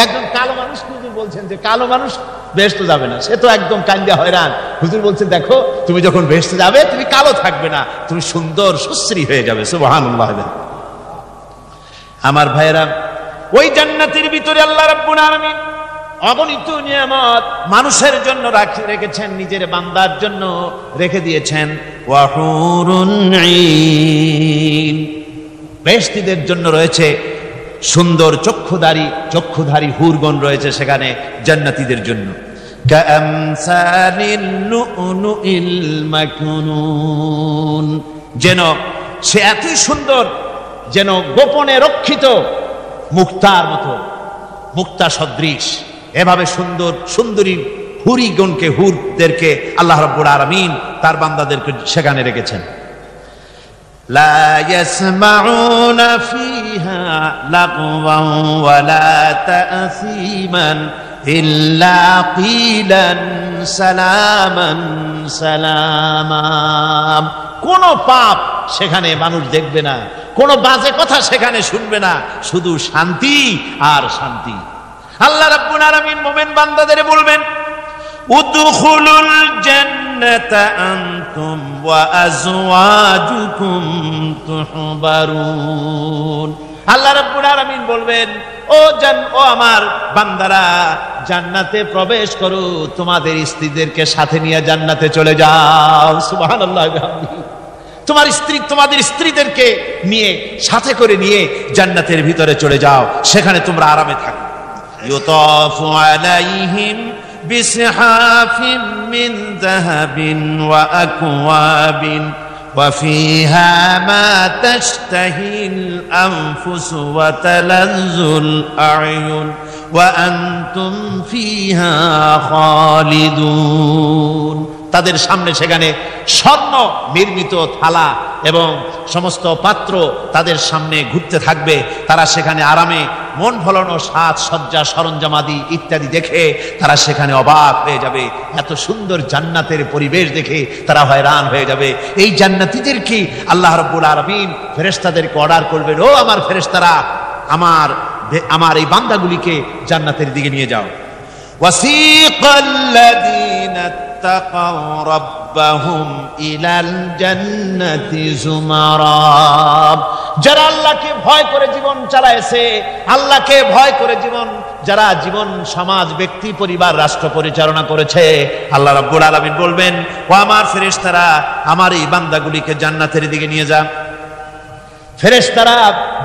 একজন কালো মানুষ হুজুর বলছেন যে কালো মানুষ বেহেশতে যাবে না, সে তো একদম কান্দিয়া হয়রান। হুজুর বলছেন দেখো তুমি যখন বেহেশতে যাবে তুমি কালো থাকবে না, তুমি সুন্দর সুশ্রী হয়ে যাবে। সুবহানাল্লাহ। আমার ভাইয়েরা, ওই জান্নাতের ভিতরে আল্লাহ রাব্বুল আলামিন অগণিত নিয়ামত মানুষের জন্য রেখেছেন, নিজের বান্দার জন্য রেখে দিয়েছেন। ওয়া হুরুন ঈন, বেহেশতীদের জন্য রয়েছে সুন্দর চক্ষুধারী হুরগণ রয়েছে সেখানে জান্নাতীদের জন্য। কাআমসালিল লুউলুইল মাকনুন, যেন সে এতই সুন্দর, যেন গোপনে রক্ষিত মুক্তার মতো, মুক্তা সদৃশ। এভাবে সুন্দর সুন্দরী হুরদেরকে আল্লাহ রাব্বুল আলামিন তার বান্দাদেরকে সেখানে রেখেছেন। লা ইয়াসমাউনা ফিহা লাগওয়ান ওয়ালা তা'সীমান ইল্লা কিলান সালামান সালামা, কোন পাপ সেখানে মানুষ দেখবে না, কোন বাজে কথা সেখানে শুনবে না, শুধু শান্তি আর শান্তি। আল্লাহ রাব্বুল আলামিন মুমিন বান্দাদের বলবেন, উদখুলুল জান্নাতা আনতুম ওয়া আজওয়াজুকুম তুহবারুন। আল্লাহ রাব্বুল আলামিন বলবেন, ও আমার বান্দারা জান্নাতে প্রবেশ করো, তোমাদের স্ত্রীদেরকে সাথে নিয়ে জান্নাতে চলে যাও। সুবহানাল্লাহ। তোমাদের স্ত্রীদেরকে নিয়ে সাথে করে নিয়ে জান্নাতের ভিতরে চলে যাও, সেখানে তোমরা আরামে থাকো। ইউতাফু আলাইহিম বিসহাফিম মিন যাহাবিন ওয়া আকওয়াবিন ওয়া ফিহা মা তাশতাহিল আনফুসু ওয়া তালাজ্জুল আ'য়ুন ওয়া আনতুম ফিহা খালিদুন। তাদের সামনে সেখানে স্বর্ণ নির্মিত থালা এবং সমস্ত পাত্র তাদের সামনে ঘুরতে থাকবে। তারা সেখানে আরামে মন ভোলানো সাজ সজ্জা সরঞ্জামাদি ইত্যাদি দেখে তারা সেখানে অবাক হয়ে যাবে। এত সুন্দর জান্নাতের পরিবেশ দেখে তারা হয়রান হয়ে যাবে। এই জান্নাতীদেরকে আল্লাহ রাব্বুল আলামিন ফেরেশতাদেরকে অর্ডার করবেন, ও আমার ফেরেশতারা, আমার এই বান্দাগুলিকে জান্নাতের দিকে নিয়ে যাও। ওয়াসিকাল্লাযীনা ইত্তাকাউ রাব্বাহুম ইলাল জান্নাতি যুমারা, যারা আল্লাহকে ভয় করে জীবন চালায়েছে, আল্লাহকে ভয় করে যারা জীবন সমাজ ব্যক্তি পরিবার রাষ্ট্র পরিচালনা করেছে, আল্লাহ রাব্বুল আলামিন বলবেন, ও আমার ফেরেশতারা, আমার এই বান্দাগুলিকে জান্নাতের দিকে নিয়ে যা। ফেরেশতারা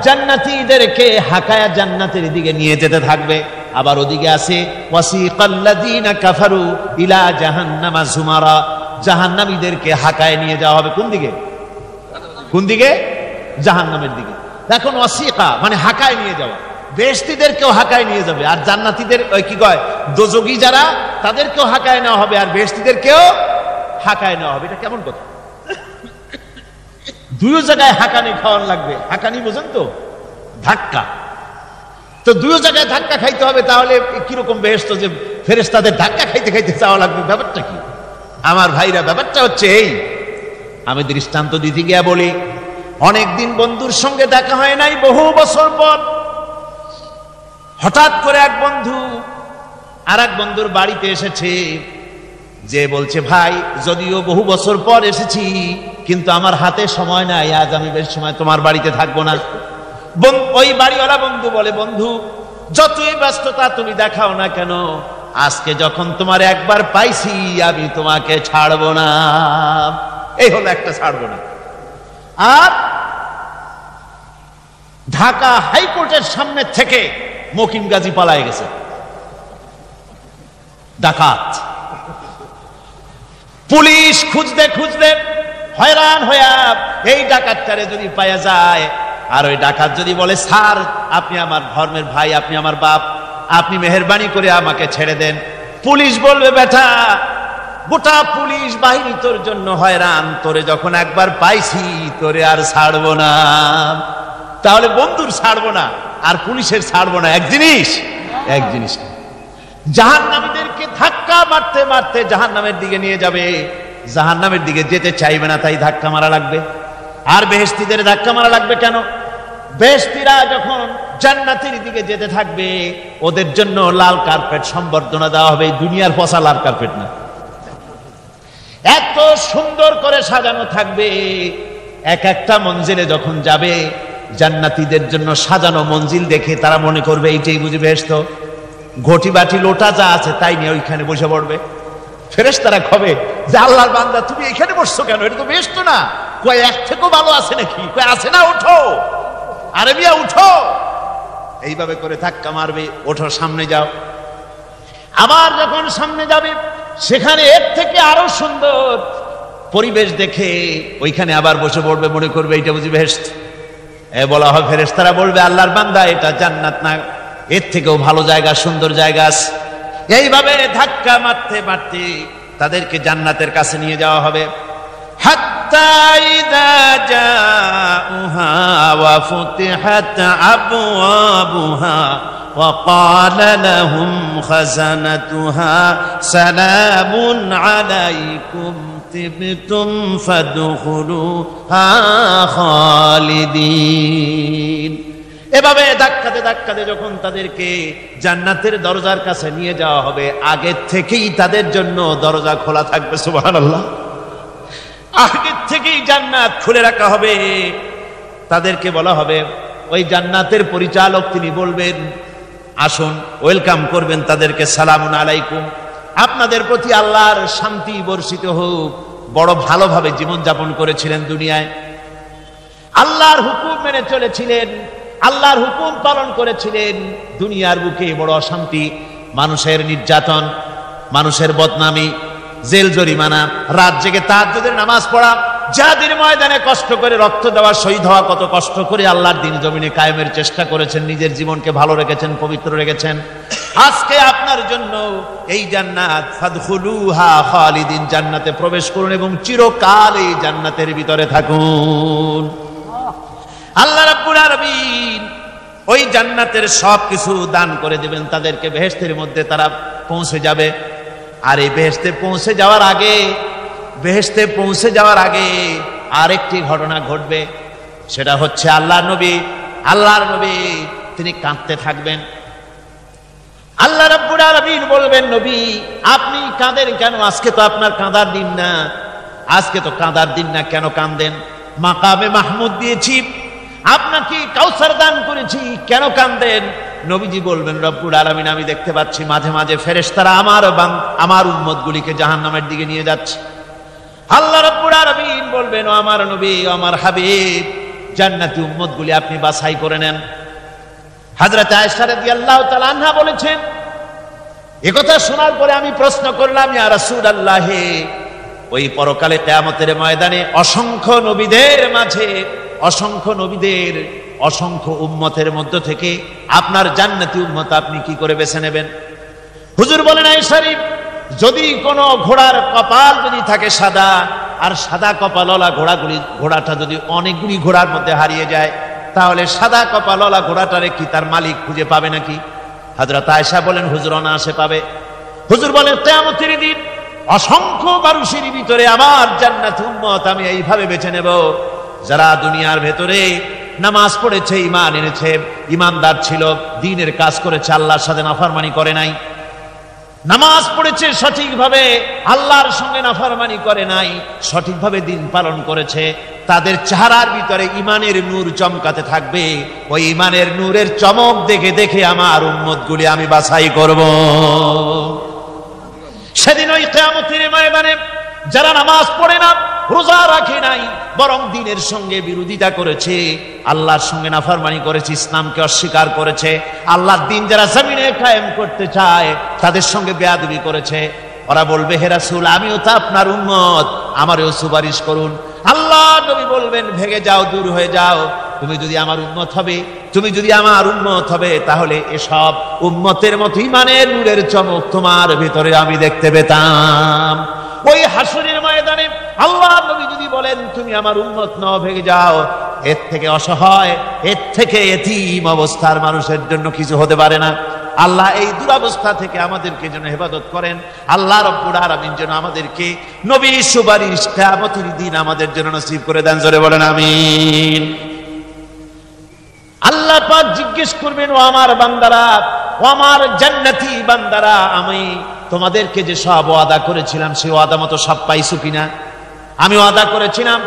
জান্নাতীদেরকে হাকায়া জান্নাতের দিকে নিয়ে যেতে থাকবে। আবার ওদিকে আছে ওয়াসিকাল্লাযীনা কাফারু ইলা জাহান্নামা যুমারা, জাহান্নামীদেরকে হাকায় নিয়ে যাওয়া হবে কোন দিকে? কোন দিকে? জাহান্নামের দিকে। এখন ওয়াসিকা মানে হাকায় নিয়ে যাওয়া, বেহেশতীদেরকেও হাকায় নিয়ে যাবে, আর জান্নাতীদের কি কয় দোজখী যারা তাদেরকেও হাকায় নেওয়া হবে, আর বেহেশতীদেরকেও হাকায় নেওয়া হবে। এটা কেমন কথা? দুই জায়গায় হাকানি খাওয়ান লাগবে। হাকানি বোঝেন তো? ধাক্কা। তো দুই জায়গায় ধাক্কা খাইতে হবে, তাহলে কিরকম বেহেশত যে ফেরেশতাদের ধাক্কা খাইতে খাইতে যাওয়া লাগবে, ব্যাপারটা কি? আমার ভাইরা, ব্যাপারটা হচ্ছে এই, আমি দৃষ্টান্ত দিতে গিয়া বলি, অনেকদিন বন্ধুর সঙ্গে দেখা হয় নাই, বহু বছর পর হঠাৎ করে এক বন্ধু আর এক বন্ধুর বাড়িতে এসেছে। যে বলছে ভাই যদিও বহু বছর পর এসেছি কিন্তু আমার হাতে সময় নাই, আজ আমি বেশ সময় তোমার বাড়িতে থাকবো না। ওই বাড়িওয়ালা বন্ধু বলে, বন্ধু যতই ব্যস্ততা তুমি দেখাও না কেন, আজকে যখন তোমার একবার পাইছি আমি তোমাকে ছাড়বো না। এই হলো একটা ছাড়বো না। আর ঢাকা হাইকোর্টের সামনে থেকে মকিম গাজী পালায় গেছে, ডাকাত। পুলিশ খুঁজতে খুঁজতে হয়রান হইয়া এই ডাকাতটারে যদি পাওয়া যায়, আর ওই ডাকাত যদি বলে স্যার আপনি আমার ধর্মের ভাই, আপনি আমার বাপ, আপনি মেহেরবানি করে আমাকে ছেড়ে দেন, পুলিশ বলবে বেটা গোটা পুলিশ বাহিনী তোর জন্য হয়রান, তোরে যখন একবার পাইছি তোরে আর ছাড়বো না। তাহলে বন্ধুর ছাড়বো না আর পুলিশের ছাড়বো না এক জিনিস, এক জিনিস। জাহান্নামীদেরকে ধাক্কা মারতে মারতে জাহান্নামের দিকে নিয়ে যাবে, জাহান্নামের দিকে যেতে চাইবে না তাই ধাক্কা মারা লাগবে। আর বেহেশতীদের ধাক্কা মারা লাগবে কেন? বেহেশতীরা যখন জান্নাতের দিকে যেতে থাকবে ওদের জন্য লাল কার্পেট সম্বর্ধনা দেওয়া হবে, দুনিয়ার পচা লাল কার্পেট না, এত সুন্দর করে সাজানো থাকবে। এক একটা মঞ্জিলে যখন যাবে জান্নাতীদের জন্য সাজানো মঞ্জিল দেখে তারা মনে করবে এইটাই বুঝি বেহেশত। ঘটি বাটি লোটা যা আছে তাই নিয়ে ওইখানে বসে পড়বে। ফেরেশতারা কবে যে আল্লাহর বান্দা তুমি এখানে বসছো কেন, এটা তো বেহেশত না। কয় এক থেকেও ভালো আছে নাকি? কয় আছে না, ওঠো আরে মিয়া উঠো। এইভাবে করে ধাক্কা মারবে, ওঠো সামনে যাও। আবার যখন সামনে যাবে সেখানে এর থেকে আরো সুন্দর পরিবেশ দেখে ওইখানে আবার বসে পড়বে, মনে করবে এইটা বুঝি বেহেশত। বলা হয় ফেরেশতারা বলবে আল্লাহর বান্দা এটা জান্নাত না, এর থেকেও ভালো জায়গা, সুন্দর জায়গা আছে। এইভাবে ধাক্কা মারতে মারতে তাদেরকে জান্নাতের কাছে নিয়ে যাওয়া হবে। হাত্তা ইযা জাউহা ওয়া ফুতিহাত আবওয়াবুহা ওয়া ক্বালা লাহুম খাযানাতুহা সালামুন আলাইকুম তিবতুম ফাদখুলুহা খালিদিন। এভাবে ধাক্কাতে ধাক্কাতে যখন তাদেরকে জান্নাতের দরজার কাছে নিয়ে যাওয়া হবে, আগে থেকেই তাদের জন্য দরজা খোলা থাকবে। সুবহানাল্লাহ, আগে থেকেই জান্নাত খুলে রাখা হবে। তাদেরকে বলা হবে, ওই জান্নাতের পরিচালক তিনি বলবেন আসুন, ওয়েলকাম করবেন তাদেরকে, সালামুন আলাইকুম, আপনাদের প্রতি আল্লাহর শান্তি বর্ষিত হোক। বড় ভালোভাবে জীবনযাপন করেছিলেন দুনিয়ায়, আল্লাহর হুকুম মেনে চলেছিলেন, আল্লাহর হুকুম পালন করেছিলেন। দুনিয়ার বুকে বড় অশান্তি, মানুষের নির্যাতন, মানুষের বদনামি, জেল জরিমানা, রাত জেগে তাহাজ্জুদের নামাজ পড়া, জিহাদের ময়দানে কষ্ট করে রক্ত দেওয়া, শহীদ হওয়া, কত কষ্ট করে আল্লাহর দ্বীন জমিনে কায়েমের চেষ্টা করেছেন, নিজের জীবনকে ভালো রেখেছেন, পবিত্র রেখেছেন। আজকে আপনার জন্য এই জান্নাত, ফাদখুলুহা খালিদিন, জান্নাতে প্রবেশ করুন এবং চিরকাল এই জান্নাতের ভিতরে থাকুন। আল্লাহ রাব্বুল আলামিন ওই জান্নাতের সবকিছু দান করে দিবেন তাদেরকে, বেহেশতের মধ্যে তারা পৌঁছে যাবে। আর এই বেহেশতে পৌঁছে যাওয়ার আগে, বেহেশতে পৌঁছে যাওয়ার আগে আরেকটি ঘটনা ঘটবে। সেটা হচ্ছে আল্লাহর নবী তিনি কাঁদতে থাকবেন। আল্লাহ রাব্বুল আলামিন বলবেন, নবী আপনি কাঁদেন কেন? আজকে তো আপনার কাঁদার দিন না, আজকে তো কাঁদার দিন না, কেন কাঁদেন? মাকামে মাহমুদ দিয়েছি, আপনাকে কাউসার দান করেছি, কেন কাঁদেন? নবীজি বলবেন, রব্বুল আলামিন আমি দেখতে পাচ্ছি মাঝে মাঝে ফেরেশতারা আমার উম্মতগুলিকে জাহান্নামের দিকে নিয়ে যাচ্ছে। আল্লাহ রাব্বুল আলামিন বলবেন, ও আমার নবী, ও আমার হাবিব, জান্নাতি উম্মতগুলি আপনি বাছাই করে নেন। হযরত আয়েশা রাদিয়াল্লাহু তাআলা আনহা বলেছেন, একথা শোনার পরে আমি প্রশ্ন করলাম, ইয়া রাসূলুল্লাহ, ওই পরকালে কিয়ামতের ময়দানে অসংখ্য নবীদের মাঝে, অসংখ্য নবীদের অসংখ্য উম্মতের মধ্য থেকে আপনার জান্নাতি উম্মত আপনি কি করে বেছে নেবেন? হুজুর বলেন, আয়েশা, যদি কোনো ঘোড়ার কপাল যদি থাকে সাদা, আর সাদা কপালওয়ালা ঘোড়াটা যদি অনেকগুলি ঘোড়ার মধ্যে হারিয়ে যায়, তাহলে সাদা কপালওয়ালা ঘোড়াটারে কি তার মালিক খুঁজে পাবে নাকি? হযরত আয়েশা বলেন, হুজুর অনায়াসে পাবে। হুজুর বলেন, কিয়ামতের দিন অসংখ্য মানুষের ভিতরে আমার জান্নাতি উম্মত আমি এইভাবে বেছে নেব, যারা দুনিয়ার ভেতরে নামাজ পড়েছে, ঈমান এনেছে, ঈমানদার ছিল, দ্বীনের কাজ করেছে, আল্লাহর সাথে নাফরমানি করে নাই। নামাজ পড়েছে সঠিকভাবে, আল্লাহর সঙ্গে নাফরমানি করে নাই, সঠিকভাবে দিন পালন করেছে, তাদের চেহারার ভিতরে ঈমানের নূর চমকাতে থাকবে। ওই ঈমানের নূরের চমক দেখে দেখে আমার উম্মতগুলি আমি বাছাই করব। সেদিন ওই কিয়ামতের ময়দানে যারা নামাজ পড়ে না, রোজা রাখে নাই, বরং দ্বীনের সঙ্গে বিরোধিতা করেছে, আল্লাহর সঙ্গে নাফরমানি করেছে, ইসলামকে অস্বীকার করেছে, আল্লাহর দ্বীন যারা জমিনে কায়েম করতে চায় তাদের সঙ্গে বেয়াদবি করেছে, ওরা বলবে হে রাসূল আমিও তো আপনার উম্মত, আমারও সুপারিশ করুন। আল্লাহ নবী বলবেন ভেগে যাও, দূর হয়ে যাও, তুমি যদি আমার উম্মত হবে, তুমি যদি আমার উম্মত হবে, তাহলে এসব উম্মতের মতো ঈমানের নূরের চমক তোমার ভিতরে আমি দেখতে পেতাম। ওই হাসরের ময়দানে আল্লাহ নবী যদি বলেন তুমি আমার উম্মত নও, ভেগে যাও, এর থেকে অসহায়, এর থেকে এতিম অবস্থার মানুষের জন্য কিছু হতে পারে না। আল্লাহ এই দুরবস্থা থেকে আমাদেরকে যেন হেফাজত করেন। আল্লাহ রব্বুল আলামিন যেন আমাদেরকে নবীর সুপারিশ কিয়ামতের দিন আমাদের জন্য নসিব করে দেন, জোরে বলেন আমিন। আল্লাহ পাক জিজ্ঞেস করবেন, ও আমার বান্দারা, ও আমার জান্নাতি বান্দারা, আমি তোমাদেরকে যে সব ওয়াদা করেছিলাম সেই ওয়াদা মতো সব পাইছো কিনা? আমি ওয়াদা করেছিলাম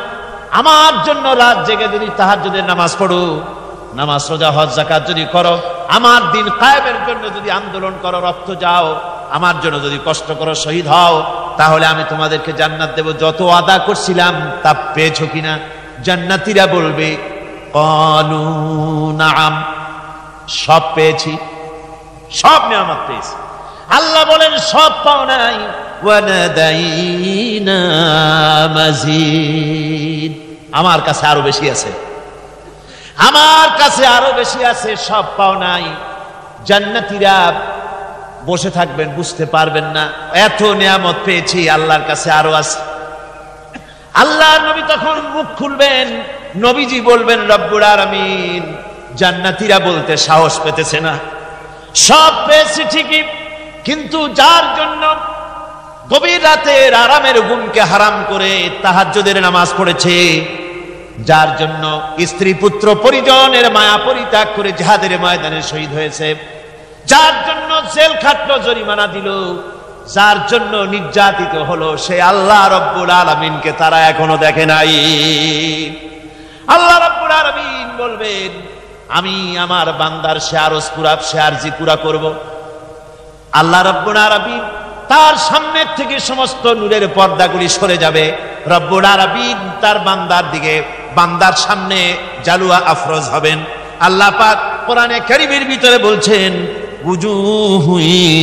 আমার জন্য রাত জেগে যদি তাহাজ্জুদের নামাজ পড়ো, নামাজ রোজা হজ যাকাত যদি করো, আমার দিন কায়েমের জন্য যদি আন্দোলন করো, রক্ত যাও, আমার জন্য যদি কষ্ট করো, শহীদ হও, তাহলে আমি তোমাদেরকে জান্নাত দেব। যত ওয়াদা করছিলাম তা পেয়েছো কিনা? জান্নাতীরা বলবে ক্বালু নাআম, সব পেয়েছি, সব নিয়ামত পেয়েছি। আল্লাহ বলেন সব পাও নাই, ওয়ানাদাইনা মাজিদ, আমার কাছে আরো বেশি আছে, আমার কাছে আরো বেশি আছে, সব পাও নাই। জান্নাতীরা বসে থাকবেন, বুঝতে পারবেন না এত নিয়ামত পেয়েছি, আল্লাহর কাছে আরো আছে। আল্লাহর নবী তখন মুখ খুলবেন, নবীজি বলবেন রব্বুল আলামিন, জান্নাতীরা বলতে সাহস পেতেছে না, সব পেয়েছি ঠিকই, কিন্তু যার জন্য গভীর রাতের আরামের ঘুমকে হারাম করে তাহাজ্জুদের নামাজ পড়েছে, যার জন্য স্ত্রী পুত্র পরিজনের মায়া পরিত্যাগ করে জিহাদের ময়দানে শহীদ হয়েছে, যার জন্য জেল খাটলো, জরিমানা দিল, যার জন্য নির্যাতিত হলো, সে আল্লাহ রব্বুল আলামিনকে তারা এখনো দেখে নাই। আল্লাহ রব্বুল আলামিন বলবেন আমি আমার বান্দার সে আরজ পুরা, সে আরজি পুরা করব। আল্লাহ রব্বুল আলামিন তার সামনের থেকে সমস্ত নূরের পর্দাগুলি সরে যাবে, রব্বুল আলামিন তার বান্দার দিকে, বান্দার সামনে জালুয়া আফরোজ হবেন। আল্লাহ পাক কোরআনে কারীমের ভিতরে বলছেন উজুহু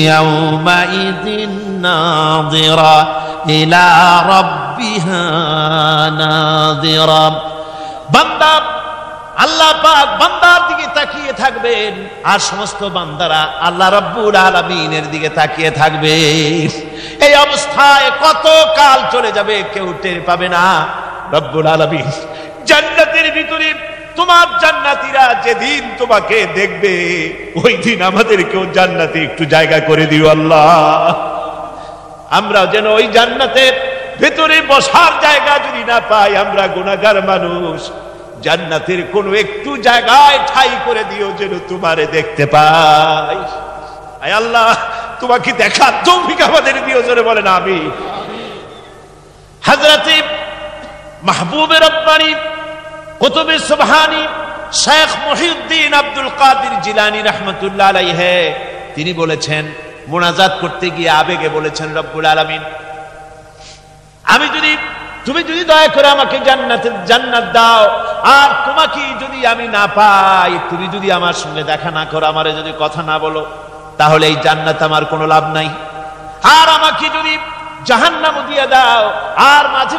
ইয়াউমাইযিন নাযিরা ইলা রাব্বিহা নাযিরা, বান্দা আল্লাহ পাক বান্দার দিকে তাকিয়ে থাকবেন, আর সমস্ত বান্দারা আল্লাহ রাব্বুল আলামিনের দিকে তাকিয়ে থাকবে। এই অবস্থায় কত কাল চলে যাবে কেউ টের পাবে না। রব্বুল আলামিন জান্নাতের ভিতরে তোমার জান্নাতীরা যেদিন তোমাকে দেখবে, ওই দিন আমাদেরকেও জান্নাতে একটু জায়গা করে দিও আল্লাহ, আমরা যেন ওই জান্নাতের ভেতরে বসার জায়গা যদি না পাই, আমরা গুনাহগার মানুষ, জান্নাতের কোন একটু জায়গায় ঠাঁই করে দিও যেন তোমারে দেখতে পাই। আয় আল্লাহ, তোমাকে দেখার তৌফিক আমাদের দিও, জোরে বলেন আমিন। হযরতে মাহবুবে রব্বানী কুতুবে সুবহানী শেখ মুহিউদ্দিন আব্দুল কাদের জিলানী রাহমাতুল্লাহ আলাইহি তিনি বলেছেন, মুনাজাত করতে গিয়ে আবেগে বলেছেন, রব্বুল আলামিন তুমি যদি দয়া করে আমাকে জান্নাত দাও, আর তোমাকে যদি আমি না পাই, তুমি যদি আমার সঙ্গে দেখা না করো, আমারে যদি কথা না বলো, তাহলে এই জান্নাত আমার কোনো লাভ নাই। আর আমাকে যদি জাহান্নাম দিয়ে দাও, আর মাঝে